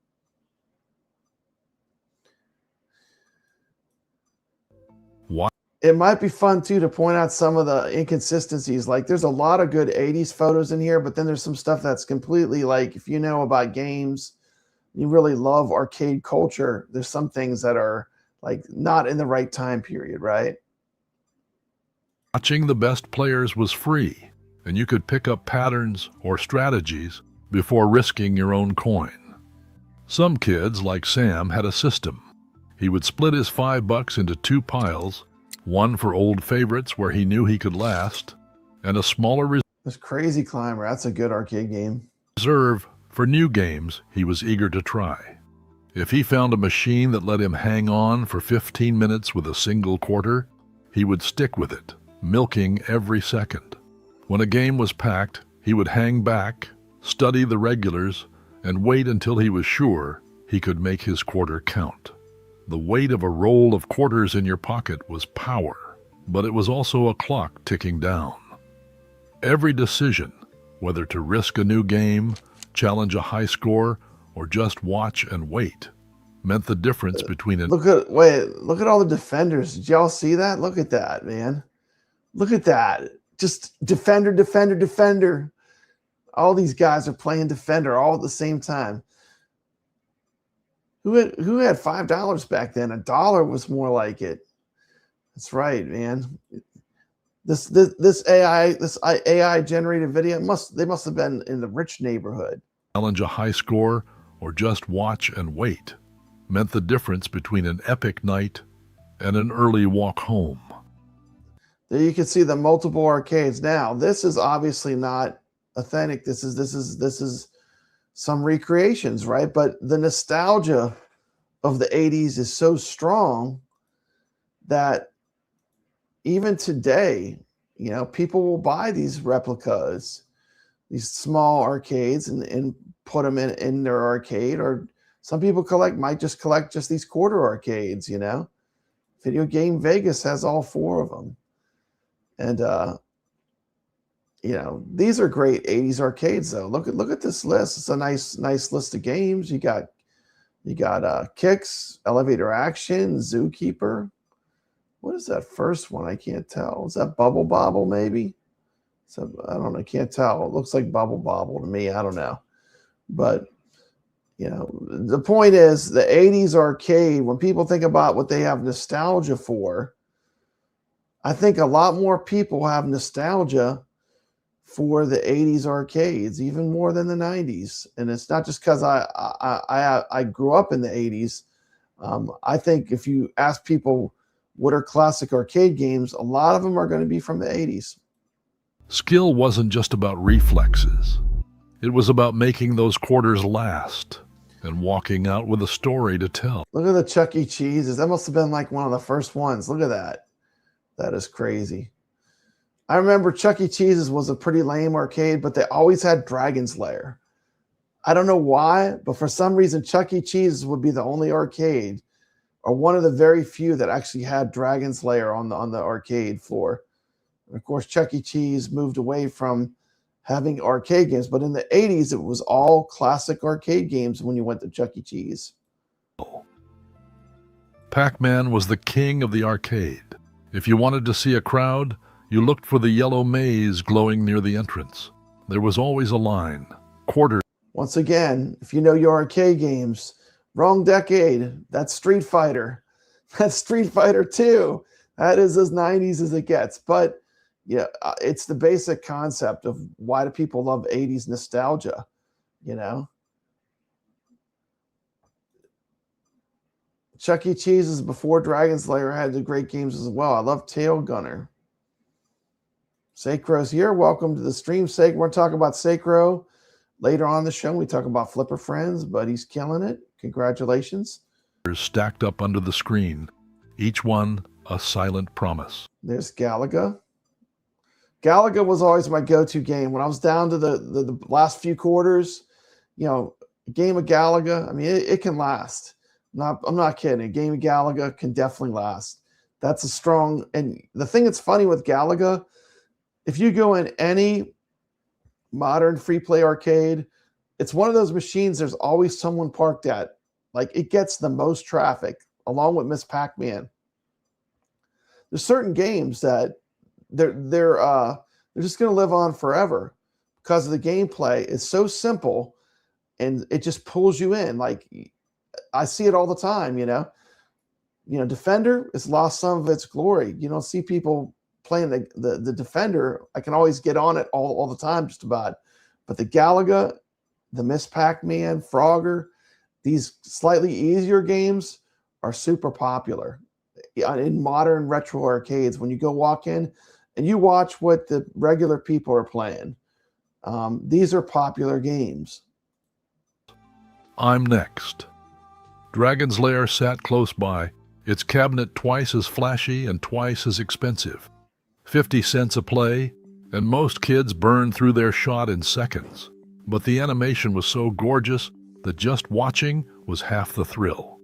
What?
It might be fun, too, to point out some of the inconsistencies. Like, there's a lot of good 80s photos in here, but then there's some stuff that's completely, like, if you know about games, you really love arcade culture, there's some things that are, like, not in the right time period, right?
Watching the best players was free, and you could pick up patterns or strategies before risking your own coin. Some kids, like Sam, had a system. He would split his $5 into two piles, one for old favorites where he knew he could last, and a smaller
This Crazy Climber, that's a good arcade game.
reserve for new games he was eager to try. If he found a machine that let him hang on for 15 minutes with a single quarter, he would stick with it, milking every second. When a game was packed, he would hang back, study the regulars, and wait until he was sure he could make his quarter count. The weight of a roll of quarters in your pocket was power, but it was also a clock ticking down. Every decision, whether to risk a new game, challenge a high score, or just watch and wait, meant the difference between
Look at all the Defenders. Did y'all see that? Look at that, man. Look at that. Just Defender, Defender, Defender. All these guys are playing Defender all at the same time. Who had $5 back then? $1 was more like it. That's right, man. This AI generated video they must have been in the rich neighborhood.
Challenge a high score or just watch and wait meant the difference between an epic night and an early walk home.
There you can see the multiple arcades. Now, this is obviously not authentic. This is some recreations, right? But the nostalgia of the 80s is so strong that even today, people will buy these replicas, these small arcades, and put them in their arcade, or Some people might just collect just these quarter arcades, you know. Video Game Vegas has all 4 of them. And you know, these are great 80s arcades though. Look at this list. It's a nice list of games. You got Kicks, Elevator Action, Zookeeper. What is that first one? I can't tell. Is that Bubble Bobble maybe? So I don't know. I can't tell. It looks like Bubble Bobble to me. I don't know. But you know, the point is the 80s arcade, when people think about what they have nostalgia for, I think a lot more people have nostalgia for the 80s arcades, even more than the 90s. And it's not just because I grew up in the 80s. I think if you ask people what are classic arcade games, a lot of them are going to be from the 80s.
Skill wasn't just about reflexes. It was about making those quarters last and walking out with a story to tell.
Look at the Chuck E. Cheese's. That must have been like one of the first ones. Look at that. That is crazy. I remember Chuck E. Cheese's was a pretty lame arcade, but they always had Dragon's Lair. I don't know why, but for some reason, Chuck E. Cheese's would be the only arcade, or one of the very few that actually had Dragon's Lair on the arcade floor. And of course, Chuck E. Cheese moved away from having arcade games, but in the 80s, it was all classic arcade games when you went to Chuck E. Cheese.
Pac-Man was the king of the arcade. If you wanted to see a crowd, you looked for the yellow maze glowing near the entrance. There was always a line.
Once again, if you know your arcade games, wrong decade. That's Street Fighter. That's Street Fighter 2. That is as 90s as it gets. But yeah, it's the basic concept of why do people love 80s nostalgia, you know? Chuck E. Cheese's before Dragon's Lair had the great games as well. I love Tail Gunner. Sacro's here. Welcome to the stream, Sacro. We're going to talk about Sacro later on in the show. We talk about Flipper Friends, but he's killing it. Congratulations.
Stacked up under the screen, each one a silent promise.
There's Galaga. Galaga was always my go-to game. When I was down to the last few quarters, you know, a game of Galaga, I mean, it can last. I'm not kidding. A game of Galaga can definitely last. That's a strong, and the thing that's funny with Galaga, if you go in any modern free play arcade, it's one of those machines there's always someone parked at. Like, it gets the most traffic, along with Miss Pac-Man. There's certain games that they're just going to live on forever because of the gameplay. It's so simple, and it just pulls you in. Like, I see it all the time, you know. Defender has lost some of its glory. You don't see people playing the Defender. I can always get on it all the time, just about. But the Galaga, the Miss Pac-Man, Frogger, these slightly easier games are super popular in modern retro arcades. When you go walk in and you watch what the regular people are playing, these are popular games.
I'm next. Dragon's Lair sat close by, its cabinet twice as flashy and twice as expensive. 50 cents a play, and most kids burned through their shot in seconds. But the animation was so gorgeous that just watching was half the thrill.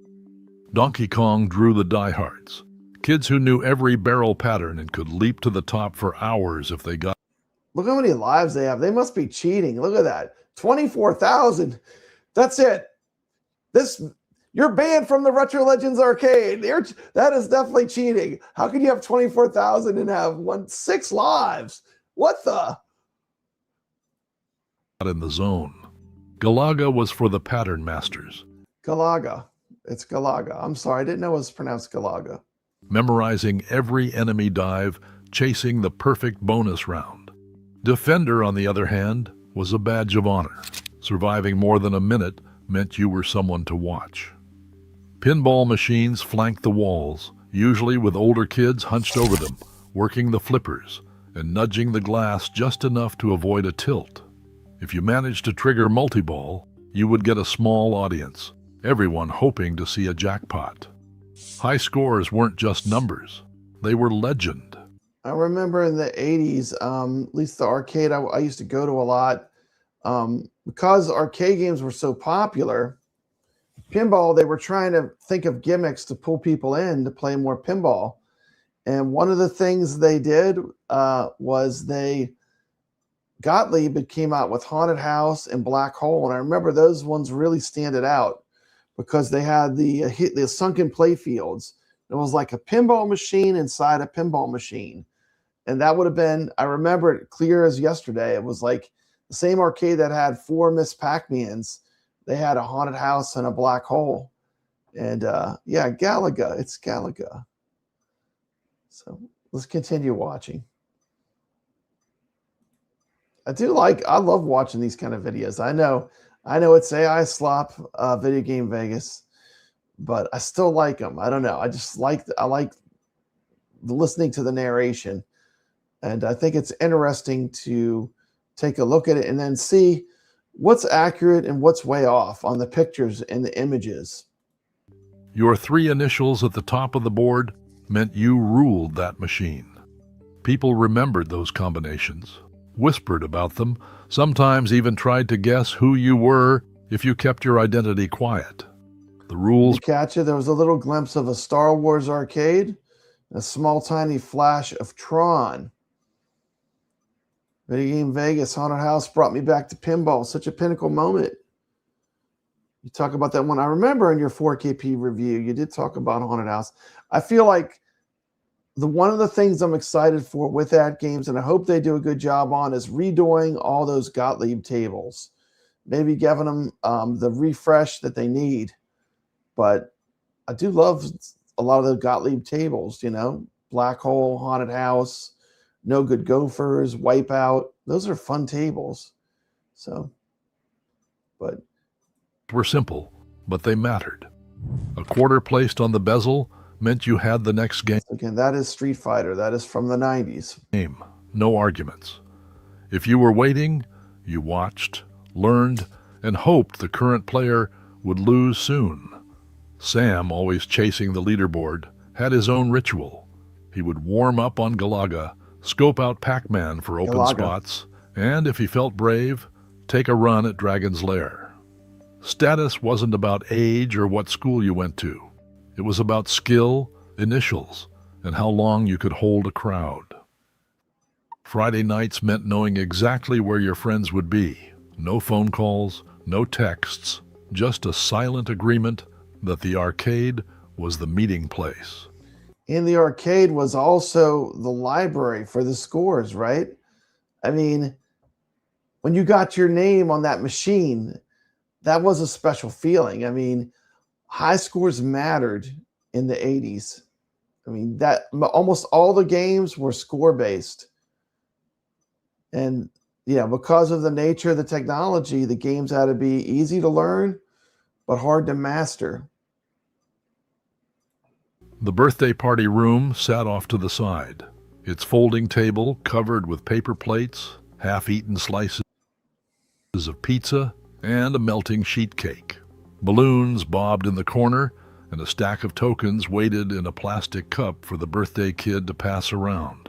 Donkey Kong drew the diehards, kids who knew every barrel pattern and could leap to the top for hours if they got.
Look how many lives they have. They must be cheating. Look at that. 24,000. That's it. You're banned from the Retro Legends arcade. That is definitely cheating. How can you have 24,000 and have 6 lives? What the?
In the zone. Galaga was for the pattern masters.
Galaga. It's Galaga. I'm sorry. I didn't know it was pronounced Galaga.
Memorizing every enemy dive, chasing the perfect bonus round. Defender, on the other hand, was a badge of honor. Surviving more than a minute meant you were someone to watch. Pinball machines flanked the walls, usually with older kids hunched over them, working the flippers and nudging the glass just enough to avoid a tilt. If you managed to trigger multi-ball, you would get a small audience, everyone hoping to see a jackpot. High scores weren't just numbers, they were legend.
I remember in the 80s, at least the arcade I used to go to a lot, because arcade games were so popular, pinball, they were trying to think of gimmicks to pull people in to play more pinball. And one of the things they did was Gottlieb came out with Haunted House and Black Hole. And I remember those ones really standed out because they had the sunken play fields. It was like a pinball machine inside a pinball machine. And that would have been, I remember it clear as yesterday. It was like the same arcade that had 4 Miss Pac-Mans. They had a Haunted House and a Black Hole. And yeah, Galaga. It's Galaga. So let's continue watching. I love watching these kind of videos. I know it's AI slop, Video Game Vegas, but I still like them. I don't know. I like listening to the narration. And I think it's interesting to take a look at it and then see what's accurate and what's way off on the pictures and the images.
Your 3 initials at the top of the board meant you ruled that machine. People remembered those combinations, whispered about them, sometimes even tried to guess who you were if you kept your identity quiet. The rules...
Did you catch it? There was a little glimpse of a Star Wars arcade, a small tiny flash of Tron. Video Game Vegas, Haunted House brought me back to pinball. Such a pinnacle moment. You talk about that one. I remember in your 4KP review, you did talk about Haunted House. I feel like one of the things I'm excited for with AtGames, and I hope they do a good job on, is redoing all those Gottlieb tables. Maybe giving them the refresh that they need. But I do love a lot of the Gottlieb tables, you know, Black Hole, Haunted House, No Good Gophers, Wipeout. Those are fun tables. So, but
were simple, but they mattered. A quarter placed on the bezel meant you had the next game.
Again, that is Street Fighter. That is from the 90s.
No arguments. If you were waiting, you watched, learned, and hoped the current player would lose soon. Sam, always chasing the leaderboard, had his own ritual. He would warm up on Galaga, scope out Pac-Man for open spots, and if he felt brave, take a run at Dragon's Lair. Status wasn't about age or what school you went to. It was about skill, initials, and how long you could hold a crowd. Friday nights meant knowing exactly where your friends would be. No phone calls, no texts, just a silent agreement that the arcade was the meeting place.
And the arcade was also the library for the scores, right? I mean, when you got your name on that machine, that was a special feeling. I mean, high scores mattered in the 80s. I mean, that almost all the games were score-based. And yeah, because of the nature of the technology, the games had to be easy to learn, but hard to master.
The birthday party room sat off to the side, its folding table covered with paper plates, half-eaten slices of pizza, and a melting sheet cake. Balloons bobbed in the corner, and a stack of tokens waited in a plastic cup for the birthday kid to pass around.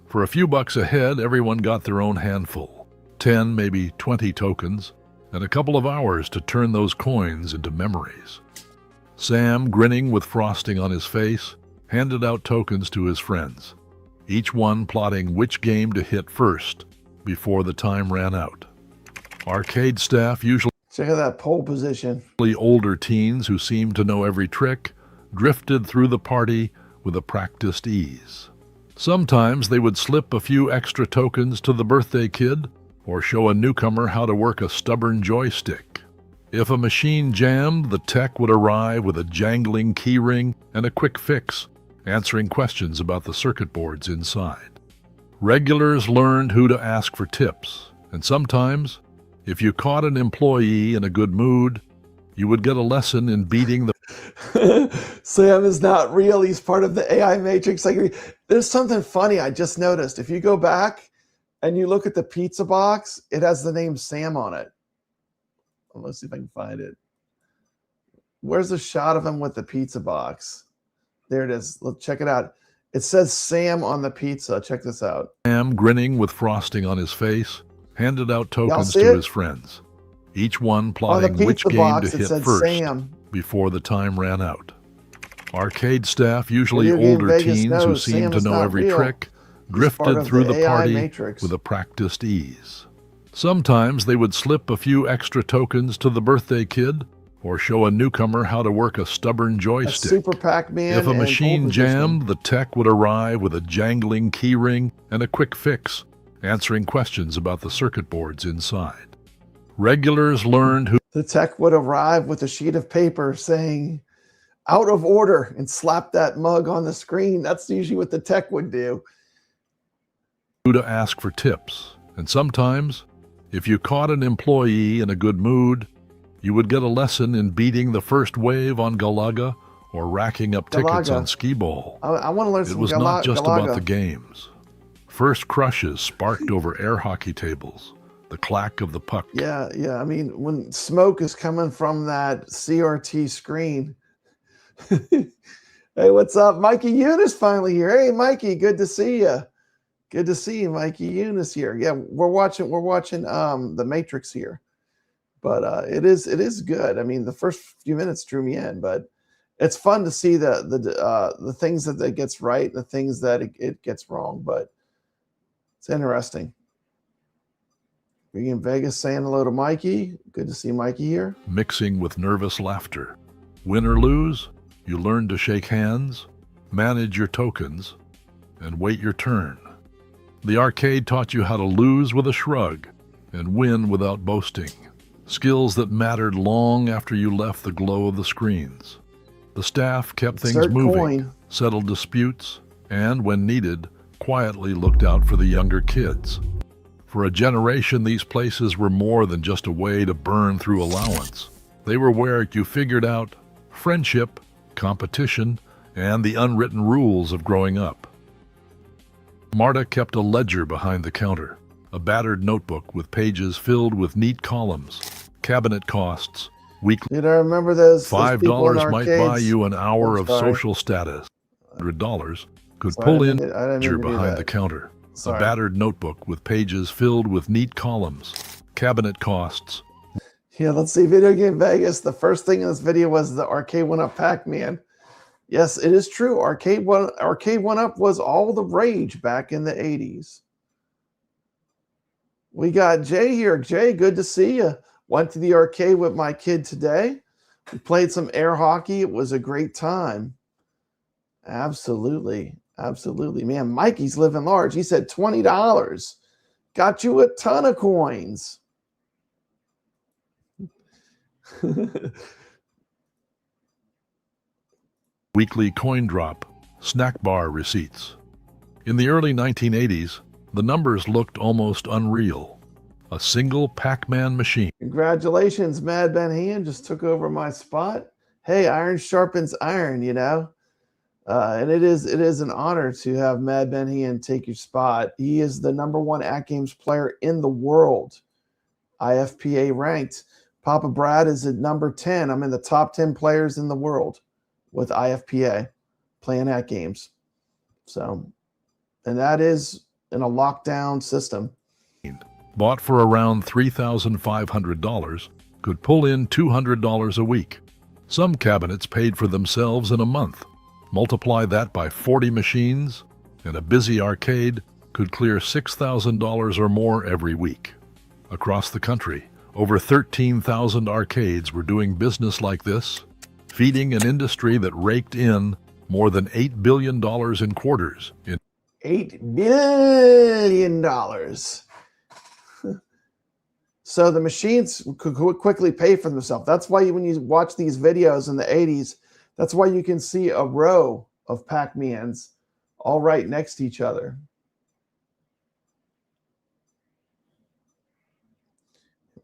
For a few bucks a head, everyone got their own handful, 10, maybe 20 tokens, and a couple of hours to turn those coins into memories. Sam, grinning with frosting on his face, handed out tokens to his friends, each one plotting which game to hit first before the time ran out. Arcade staff, usually
check out that pole position,
older teens who seemed to know every trick, drifted through the party with a practiced ease. Sometimes they would slip a few extra tokens to the birthday kid or show a newcomer how to work a stubborn joystick. If a machine jammed, the tech would arrive with a jangling keyring and a quick fix, answering questions about the circuit boards inside. Regulars learned who to ask for tips, and sometimes, if you caught an employee in a good mood, you would get a lesson in beating the...
Sam is not real. He's part of the AI Matrix. There's something funny I just noticed. If you go back and you look at the pizza box, it has the name Sam on it. Let's see if I can find it. Where's the shot of him with the pizza box? There it is. Let's check it out. It says Sam on the pizza. Check this out.
Sam, grinning with frosting on his face, handed out tokens to his friends, each one
On the
plotting which
pizza
game
box,
to
it
hit
said
first
Sam.
before the time ran out. Arcade staff, usually
Video Game
older
Vegas
teens who
knows
seemed
Sam
to
is
know
not
every
real.
trick,
He's part
drifted
of
through
the
the
AI
party
matrix.
with a practiced ease. Sometimes they would slip a few extra tokens to the birthday kid or show a newcomer how to work a stubborn
That's
joystick.
Super Pac-Man.
If a
and
machine
pole positioning.
jammed, the tech would arrive with a jangling keyring and a quick fix, answering questions about the circuit boards inside. Regulars learned who
The tech would arrive with a sheet of paper saying, out of order, and slap that mug on the screen. That's usually what the tech would do.
to ask for tips, and sometimes, if you caught an employee in a good mood, you would get a lesson in beating the first wave on Galaga or racking up tickets
Galaga.
on Skee-Ball.
I want to learn
It
some
was not just
Galaga.
about the games. First crushes sparked over air hockey tables, the clack of the puck.
Yeah. I mean, when smoke is coming from that CRT screen. Hey, what's up? Mikey Eunice finally here. Hey, Mikey, good to see you. Good to see you, Mikey Eunice here. Yeah, we're watching The Matrix here. But it is good. I mean, the first few minutes drew me in, but it's fun to see the things that it gets right, the things that it gets wrong, but it's interesting. Being in Vegas saying hello to Mikey. Good to see Mikey here.
Mixing with nervous laughter. Win or lose, you learn to shake hands, manage your tokens, and wait your turn. The arcade taught you how to lose with a shrug and win without boasting. Skills that mattered long after you left the glow of the screens. The staff kept things
Insert
moving,
coin.
settled disputes, and, when needed, quietly looked out for the younger kids. For a generation, these places were more than just a way to burn through allowance. They were where you figured out friendship, competition, and the unwritten rules of growing up. Marta kept a ledger behind the counter, a battered notebook with pages filled with neat columns, cabinet costs, weekly.
Did I remember those
$5 might buy
arcades?
you an hour
I'm
of
sorry.
social status. $100 could
Sorry,
pull
I
in
didn't mean
ledger
to do
behind
that.
the counter,
Sorry.
a battered notebook with pages filled with neat columns, cabinet costs.
Yeah, let's see. Video Game Vegas. The first thing in this video was the Arcade 1-Up Pac-Man. Yes, it is true. Arcade 1-Up was all the rage back in the 80s. We got Jay here. Jay, good to see you. Went to the arcade with my kid today. We played some air hockey. It was a great time. Absolutely. Absolutely. Man, Mikey's living large. He said $20. Got you a ton of coins.
Weekly coin drop, snack bar receipts. In the early 1980s, the numbers looked almost unreal. A single Pac-Man machine.
Congratulations, Mad Ben Hand just took over my spot. Hey, iron sharpens iron, you know. And it is an honor to have Mad Ben Hand take your spot. He is the #1 AtGames player in the world, IFPA ranked. Papa Brad is at number 10. I'm in the top 10 players in the world with IFPA playing AtGames. So, and that is in a lockdown system.
Bought for around $3,500, could pull in $200 a week. Some cabinets paid for themselves in a month. Multiply that by 40 machines, and a busy arcade could clear $6,000 or more every week. Across the country, over 13,000 arcades were doing business like this, feeding an industry that raked in more than $8 billion in quarters.
$8 billion. So the machines could quickly pay for themselves. That's why when you watch these videos in the 80s, that's why you can see a row of Pac-Mans all right next to each other.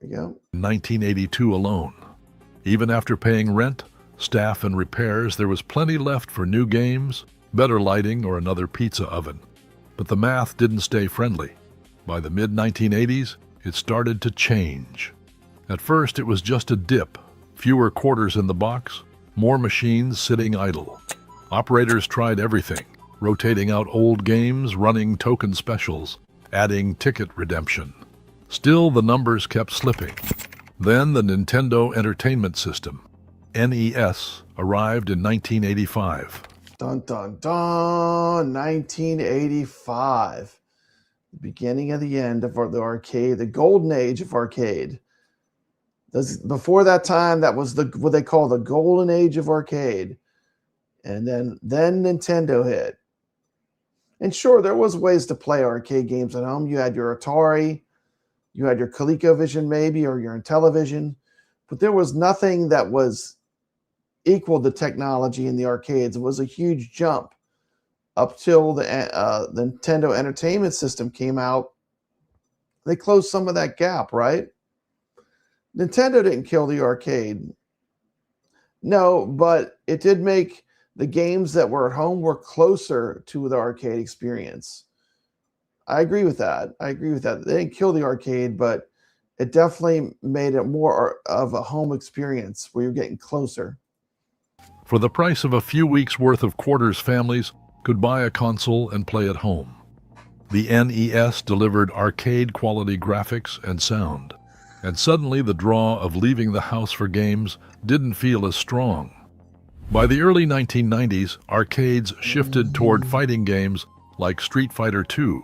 There we go.
1982 alone. Even after paying rent, staff, and repairs, there was plenty left for new games, better lighting, or another pizza oven. But the math didn't stay friendly. By the mid-1980s, it started to change. At first, it was just a dip, fewer quarters in the box, more machines sitting idle. Operators tried everything, rotating out old games, running token specials, adding ticket redemption. Still, the numbers kept slipping. Then the Nintendo Entertainment System, NES, arrived in 1985.
Dun, dun, dun. 1985. The beginning of the end of the arcade, the golden age of arcade. Before that time, that was what they call the golden age of arcade. And then Nintendo hit. And sure, there was ways to play arcade games at home. You had your Atari, you had your ColecoVision maybe, or your Intellivision. But there was nothing that was equal to technology in the arcades. It was a huge jump up till the Nintendo Entertainment System came out. They closed some of that gap, right? Nintendo didn't kill the arcade. No, but it did make the games that were at home were closer to the arcade experience. I agree with that. They didn't kill the arcade, but it definitely made it more of a home experience where you're getting closer.
For the price of a few weeks' worth of quarters, families could buy a console and play at home. The NES delivered arcade-quality graphics and sound, and suddenly the draw of leaving the house for games didn't feel as strong. By the early 1990s, arcades shifted toward fighting games like Street Fighter II,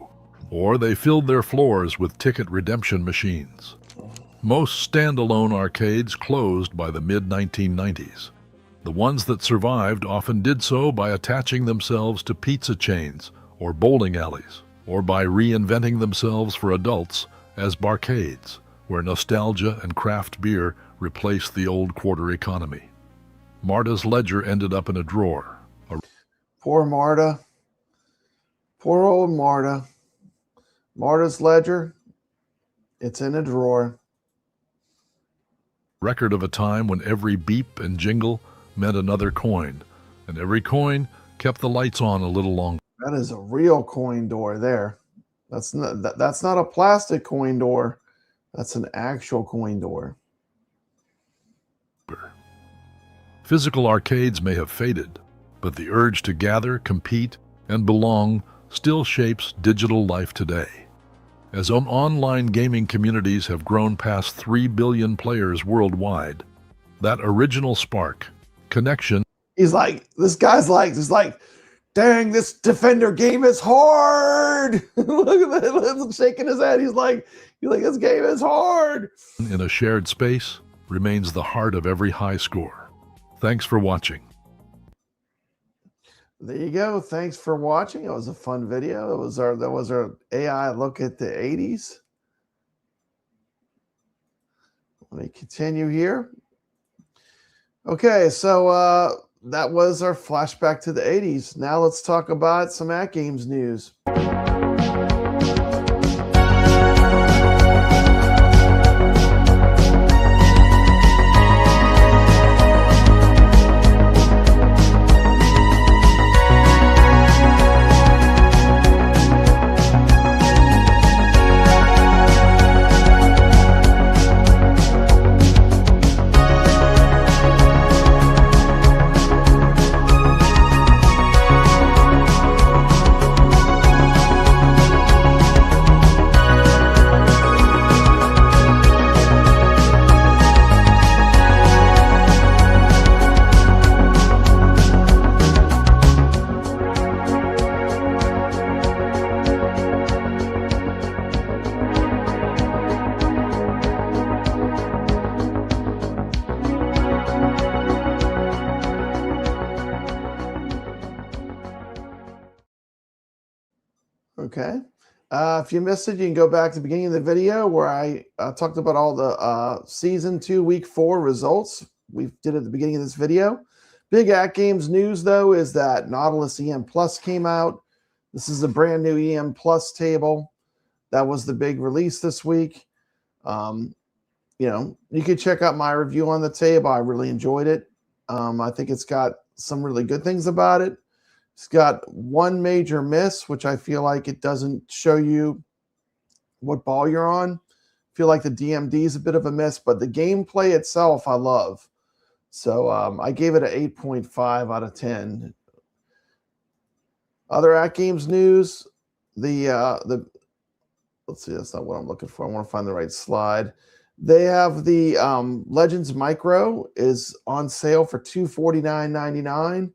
or they filled their floors with ticket redemption machines. Most standalone arcades closed by the mid-1990s. The ones that survived often did so by attaching themselves to pizza chains or bowling alleys, or by reinventing themselves for adults as barcades, where nostalgia and craft beer replaced the old quarter economy. Marta's ledger ended up in a drawer.
Poor Marta. Poor old Marta. Marta's ledger, it's in a drawer.
Record of a time when every beep and jingle meant another coin, and every coin kept the lights on a little longer.
That is a real coin door there. That's not a plastic coin door. That's an actual coin door.
Physical arcades may have faded, but the urge to gather, compete, and belong still shapes digital life today. As online gaming communities have grown past 3 billion players worldwide, that original spark, connection.
He's like, this guy's like, dang, this Defender game is hard. Look at that, he's shaking his head. He's like, this game is hard.
In a shared space remains the heart of every high score. Thanks for watching.
There you go. Thanks for watching. It was a fun video. That was our AI look at the 80s. Let me continue here. Okay, so that was our flashback to the 80s. Now let's talk about some AtGames news. Okay. If you missed it, you can go back to the beginning of the video where I talked about all the Season 2, Week 4 results we did at the beginning of this video. Big AtGames news, though, is that Nautilus EM Plus came out. This is a brand new EM Plus table. That was the big release this week. You know, you can check out my review on the table. I really enjoyed it. I think it's got some really good things about it. It's got one major miss, which I feel like it doesn't show you what ball you're on. I feel like the DMD is a bit of a miss, but the gameplay itself I love. So I gave it an 8.5 out of 10. Other AtGames news, let's see, that's not what I'm looking for. I want to find the right slide. They have the Legends Micro is on sale for $249.99.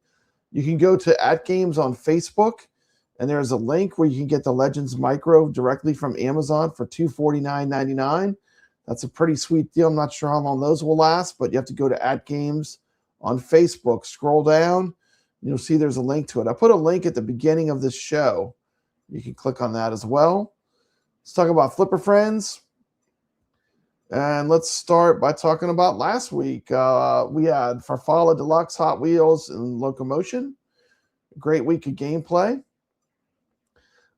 You can go to AtGames on Facebook, and there's a link where you can get the Legends Micro directly from Amazon for $249.99. That's a pretty sweet deal. I'm not sure how long those will last, but you have to go to AtGames on Facebook. Scroll down, you'll see there's a link to it. I put a link at the beginning of this show. You can click on that as well. Let's talk about Flipper Friends. And let's start by talking about last week. We had Farfalla Deluxe, Hot Wheels, and Locomotion. Great week of gameplay.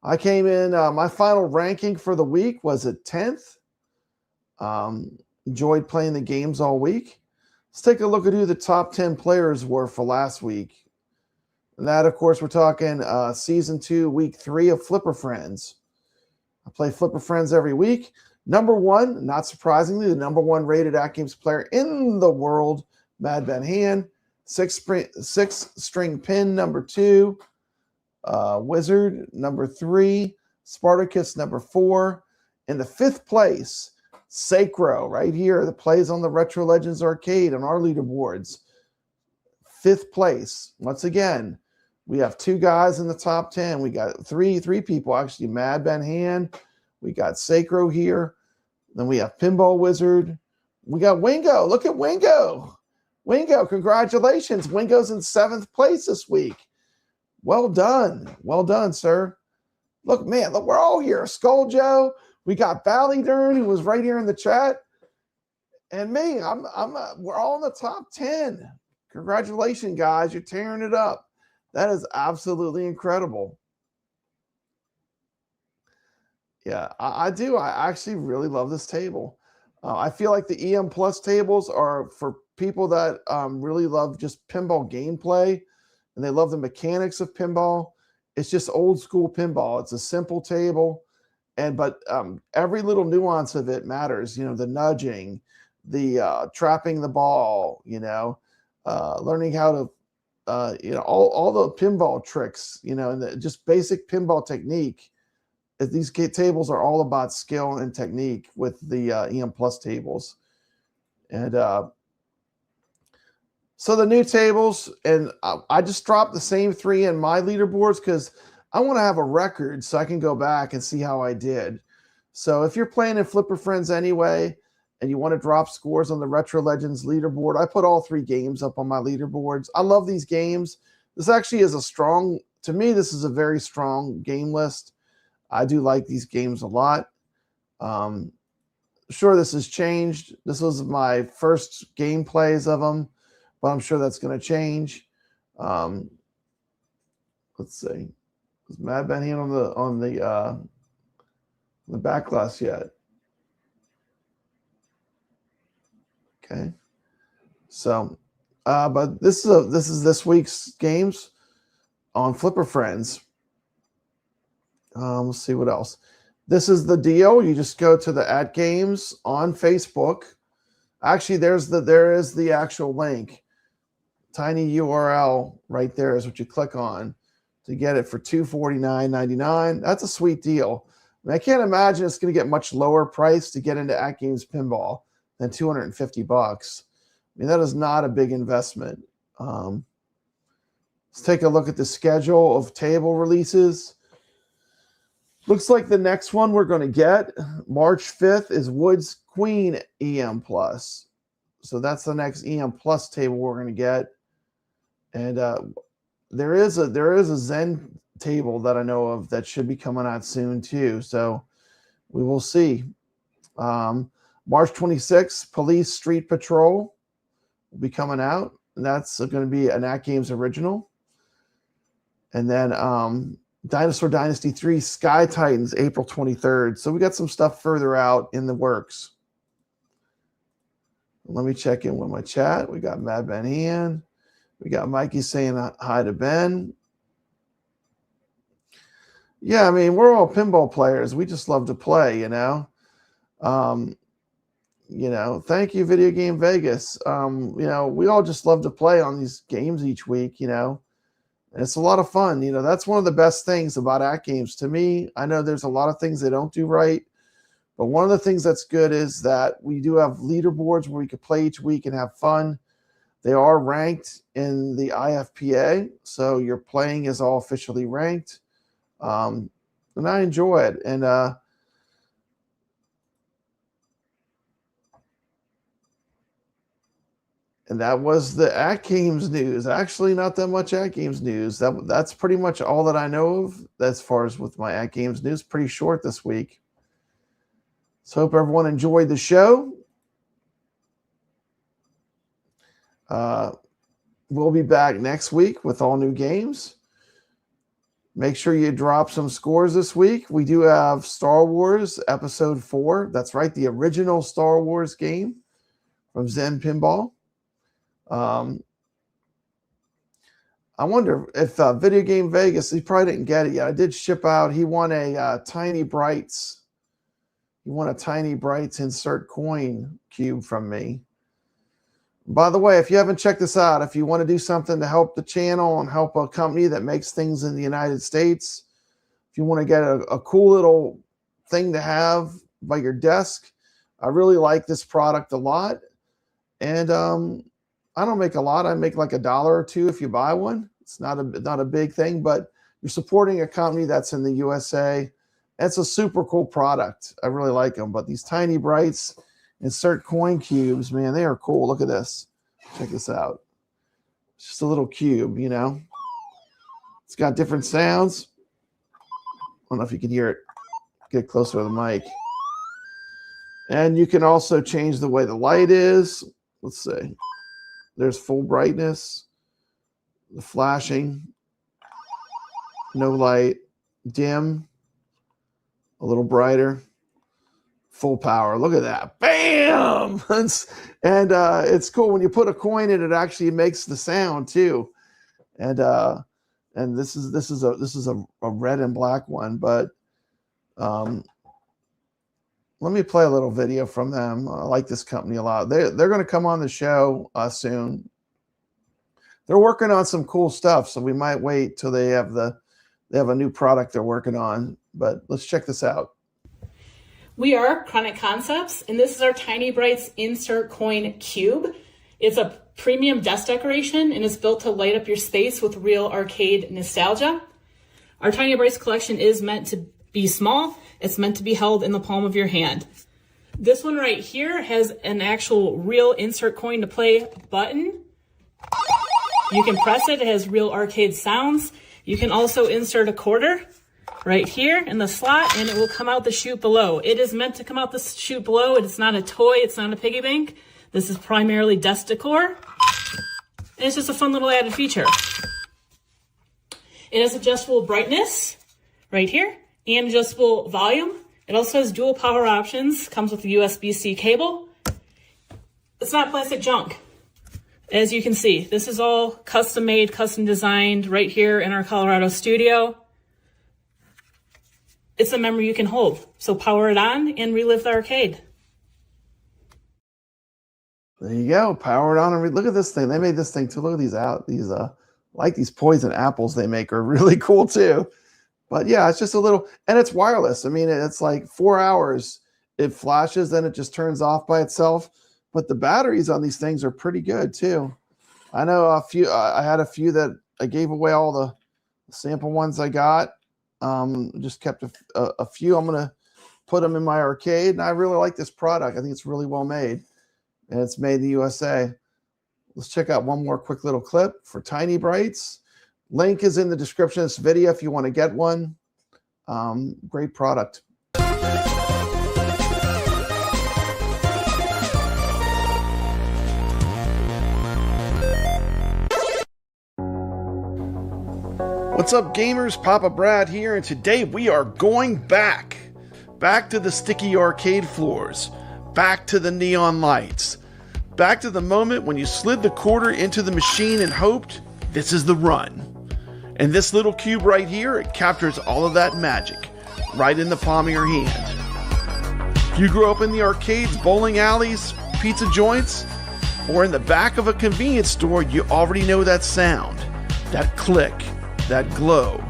I came in, my final ranking for the week was at 10th. Enjoyed playing the games all week. Let's take a look at who the top 10 players were for last week. And that, of course, we're talking Season 2, Week 3 of Flipper Friends. I play Flipper Friends every week. Number one, not surprisingly, the number one rated AtGames player in the world, Mad Ben Han. Six string pin, number 2. Wizard, number 3. Spartacus, number 4. In the 5th place, Zaccaria, right here, that plays on the Retro Legends Arcade on our leaderboards. 5th place. Once again, we have 2 guys in the top 10. We got three people, actually. Mad Ben Han. We got Zaccaria here. Then we have Pinball Wizard. We got Wingo. Look at Wingo. Wingo, congratulations. Wingo's in 7th place this week. Well done. Well done, sir. Look, man, look, we're all here. Skull Joe. We got Ballydern, who was right here in the chat. And me, we're all in the top 10. Congratulations, guys. You're tearing it up. That is absolutely incredible. Yeah, I do. I actually really love this table. I feel like the EM Plus tables are for people that really love just pinball gameplay, and they love the mechanics of pinball. It's just old school pinball. It's a simple table, but every little nuance of it matters. You know, the nudging, the trapping the ball. You know, learning how to, all the pinball tricks. You know, and just basic pinball technique. These tables are all about skill and technique with the EM Plus tables. And so the new tables, and I just dropped the same 3 in my leaderboards because I want to have a record so I can go back and see how I did. So if you're playing in Flipper Friends anyway, and you want to drop scores on the Retro Legends leaderboard, I put all 3 games up on my leaderboards. I love these games. This actually is to me, this is a very strong game list. I do like these games a lot. Sure, this has changed. This was my first gameplays of them, but I'm sure that's going to change. Let's see. Is Mad Ben Han on the Backglass yet? Okay. So, but this is this week's games on Flipper Friends. Let's see what else. This is the deal. You just go to the AtGames on Facebook. Actually, there is the actual link. Tiny URL right there is what you click on to get it for $249.99. That's a sweet deal. I can't imagine it's going to get much lower price to get into AtGames Pinball than $250. I mean, that is not a big investment. Let's take a look at the schedule of table releases. Looks like the next one we're going to get, March 5th, is Woods Queen EM Plus. So that's the next EM Plus table we're going to get. And there is a Zen table that I know of that should be coming out soon too. So we will see. March 26th, Police Street Patrol will be coming out. And that's going to be an AtGames original. And then Dinosaur Dynasty 3 Sky Titans, April 23rd. So we got some stuff further out in the works. Let me check in with my chat. We got Mad Ben Han. We got Mikey saying hi to Ben. Yeah, I mean, we're all pinball players. We just love to play, you know. Thank you, Video Game Vegas. We all just love to play on these games each week, you know. And it's a lot of fun. You know, that's one of the best things about AtGames to me. I know there's a lot of things they don't do right, But one of the things that's good is that we do have leaderboards where we can play each week and have fun. They are ranked in the IFPA, so your playing is all officially ranked. And I enjoy it. And that was the AtGames news. Actually, not that much AtGames news. That's pretty much all that I know of as far as with my AtGames news. Pretty short this week. So hope everyone enjoyed the show. We'll be back next week with all new games. Make sure you drop some scores this week. We do have Star Wars Episode 4. That's right, the original Star Wars game from Zen Pinball. I wonder if Video Game Vegas, he probably didn't get it yet. I did ship out. He won a Tiny Brights. He won a Tiny Brights insert coin cube from me. By the way, if you haven't checked this out, if you want to do something to help the channel and help a company that makes things in the United States, if you want to get a cool little thing to have by your desk, I really like this product a lot. And I don't make a lot. I make like $1 or $2 if you buy one. It's not a big thing, but you're supporting a company that's in the USA. It's a super cool product. I really like them. But these Tiny Brights insert coin cubes, man, they are cool. Look at this. Check this out. It's just a little cube, you know. It's got different sounds. I don't know if you can hear it. Get closer to the mic. And you can also change the way the light is. Let's see. There's full brightness, the flashing, no light, dim, a little brighter, full power. Look at that. Bam! And it's cool. When you put a coin in, it actually makes the sound too. And this is a red and black one, but let me play a little video from them. I like this company a lot. They're going to come on the show soon. They're working on some cool stuff, so we might wait till they have a new product they're working on. But let's check this out.
We are Chronic Concepts, and this is our Tiny Brights insert coin cube. It's a premium desk decoration, and it's built to light up your space with real arcade nostalgia. Our Tiny Brights collection is meant to be small. It's meant to be held in the palm of your hand. This one right here has an actual real insert coin to play button. You can press it. It has real arcade sounds. You can also insert a quarter right here in the slot, and it will come out the chute below. It is meant to come out the chute below. It's not a toy. It's not a piggy bank. This is primarily desk decor. And it's just a fun little added feature. It has adjustable brightness right here and adjustable volume. It also has dual power options, comes with a USB-C cable. It's not plastic junk. As you can see, this is all custom made, custom designed right here in our Colorado studio. It's a memory you can hold. So power it on and relive the arcade.
There you go. Power it on and look at this thing. They made this thing too. Look at these poison apples they make are really cool too. But yeah, it's just a little, and it's wireless. I mean, it's like 4 hours. It flashes, then it just turns off by itself. But the batteries on these things are pretty good too. I know a few, I had a few that I gave away, all the sample ones I got. Just kept a few. I'm going to put them in my arcade, and I really like this product. I think it's really well made, and it's made in the USA. Let's check out one more quick little clip for Tiny Brights. Link is in the description of this video if you want to get one. Great product. What's up, gamers? Papa Brad here, and today we are going back to the sticky arcade floors, back to the neon lights, back to the moment when you slid the quarter into the machine and hoped this is the run. And this little cube right here, it captures all of that magic right in the palm of your hand. If you grew up in the arcades, bowling alleys, pizza joints, or in the back of a convenience store, you already know that sound, that click, that glow,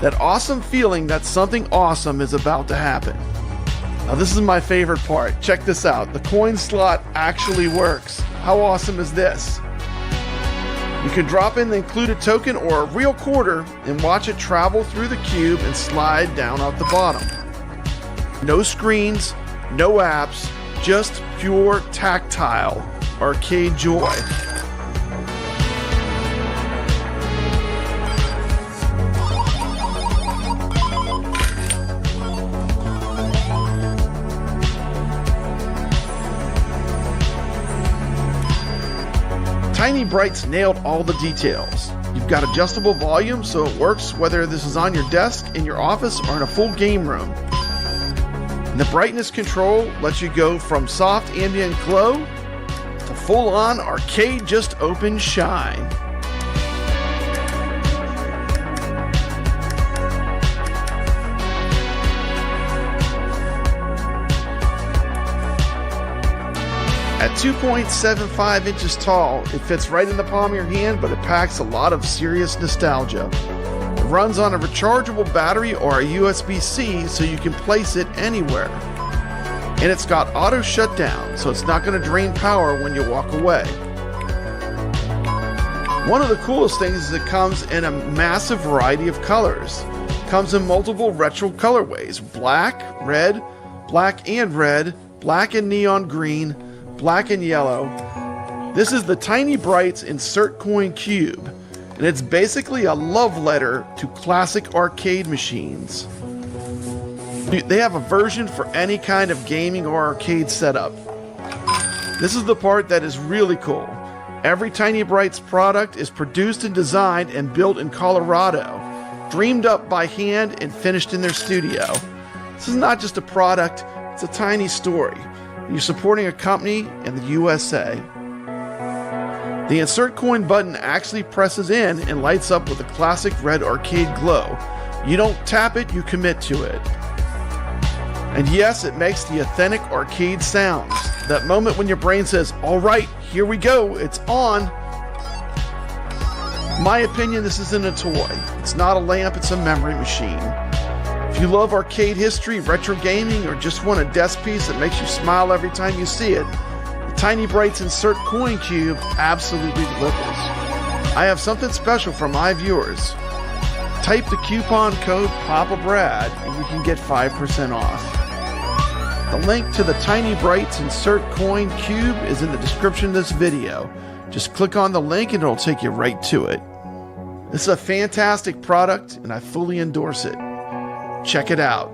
that awesome feeling that something awesome is about to happen. Now this is my favorite part. Check this out. The coin slot actually works. How awesome is this? You can drop in the included token or a real quarter and watch it travel through the cube and slide down out the bottom. No screens, no apps, just pure tactile arcade joy. Tiny Brights nailed all the details. You've got adjustable volume so it works whether this is on your desk, in your office, or in a full game room. And the brightness control lets you go from soft ambient glow to full-on arcade just open shine. At 2.75 inches tall, it fits right in the palm of your hand, but it packs a lot of serious nostalgia. It runs on a rechargeable battery or a USB-C, so you can place it anywhere. And it's got auto shutdown, so it's not going to drain power when you walk away. One of the coolest things is it comes in a massive variety of colors. It comes in multiple retro colorways: black, red, black and red, black and neon green, black and yellow. This is the Tiny Brights Insert Coin Cube, and it's basically a love letter to classic arcade machines. They have a version for any kind of gaming or arcade setup. This is the part that is really cool. Every Tiny Brights product is produced and designed and built in Colorado, dreamed up by hand and finished in their studio. This is not just a product, it's a tiny story. You're supporting a company in the USA. The insert coin button actually presses in and lights up with a classic red arcade glow. You don't tap it, you commit to it. And yes, it makes the authentic arcade sounds. That moment when your brain says, all right, here we go, it's on. In my opinion, this isn't a toy. It's not a lamp, it's a memory machine. If you love arcade history, retro gaming, or just want a desk piece that makes you smile every time you see it, the Tiny Brights Insert Coin Cube absolutely delivers. I have something special for my viewers. Type the coupon code PAPABRAD and you can get 5% off. The link to the Tiny Brights Insert Coin Cube is in the description of this video. Just click on the link and it'll take you right to it. This is a fantastic product and I fully endorse it. Check it out.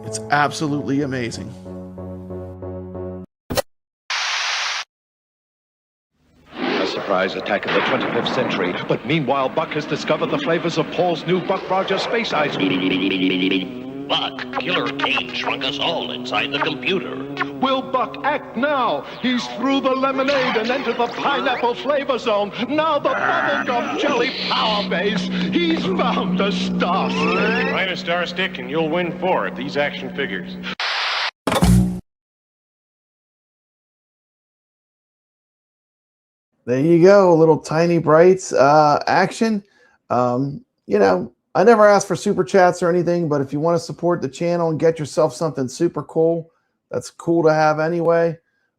It's absolutely amazing.
A surprise attack of the 25th century, but meanwhile Buck has discovered the flavors of Paul's new Buck Rogers Space Ice.
Buck, Killer Kane shrunk us all inside the computer.
Will Buck act now? He's through the lemonade and entered the pineapple flavor zone. Now the bubblegum jelly power base. He's found a star stick.
Find a star stick and you'll win 4 of these action figures.
There you go, a little Tiny Brights action. You know, I never asked for super chats or anything, but if you want to support the channel and get yourself something super cool, that's cool to have anyway.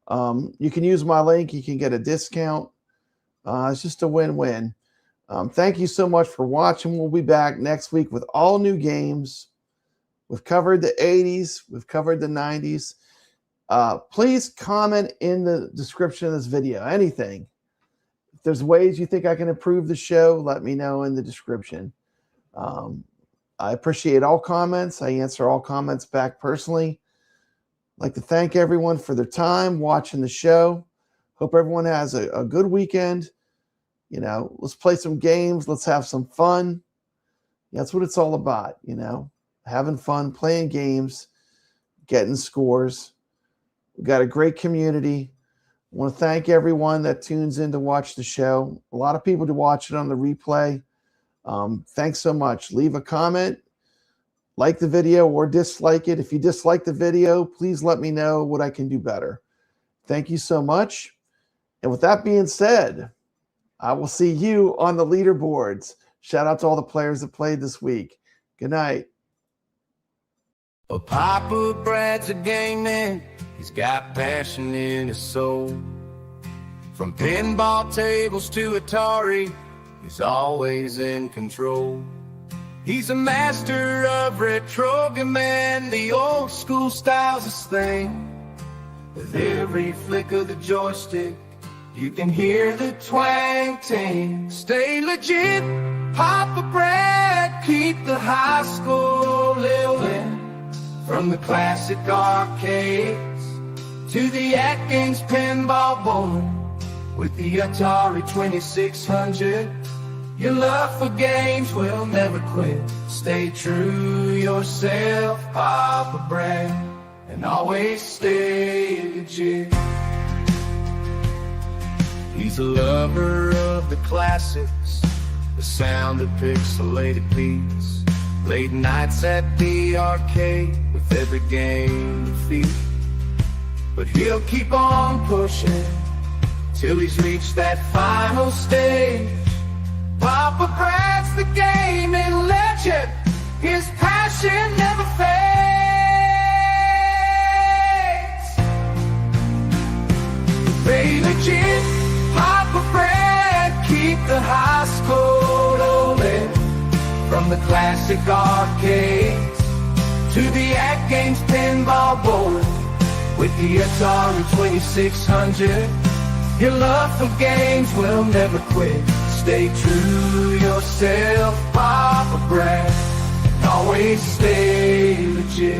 You can use my link. You can get a discount. It's just a win-win. Thank you so much for watching. We'll be back next week with all new games. We've covered the 80s. We've covered the 90s. Please comment in the description of this video. Anything. If there's ways you think I can improve the show, let me know in the description. I appreciate all comments. I answer all comments back personally. I'd like to thank everyone for their time watching the show. Hope everyone has a good weekend. You know, let's play some games. Let's have some fun. That's what it's all about, you know, having fun, playing games, getting scores. We've got a great community. I want to thank everyone that tunes in to watch the show. A lot of people to watch it on the replay. Thanks so much. Leave a comment. Like the video or dislike it. If you dislike the video, please let me know what I can do better. Thank you so much. And with that being said, I will see you on the leaderboards. Shout out to all the players that played this week. Good night.
But Papa Brad's a game man, he's got passion in his soul. From pinball tables to Atari, he's always in control. He's a master of retrogaming, the old school style's his thing. With every flick of the joystick, you can hear the twang ting. Stay legit, Papa Brad, keep the high school living. From the classic arcades to the AtGames pinball board, with the Atari 2600, your love for games will never quit. Stay true yourself, Papa Brad, and always stay legit. He's a lover of the classics, the sound of pixelated beats. Late nights at the arcade with every game defeat. But he'll keep on pushing till he's reached that final stage. Papa Brad's the gaming legend, his passion never fades. Stay legit, Papa Brad, keep the high school rolling. From the classic arcades to the AtGames pinball board, with the Atari 2600, your love for games will never quit. Stay true yourself, Papa Brad, and always stay legit.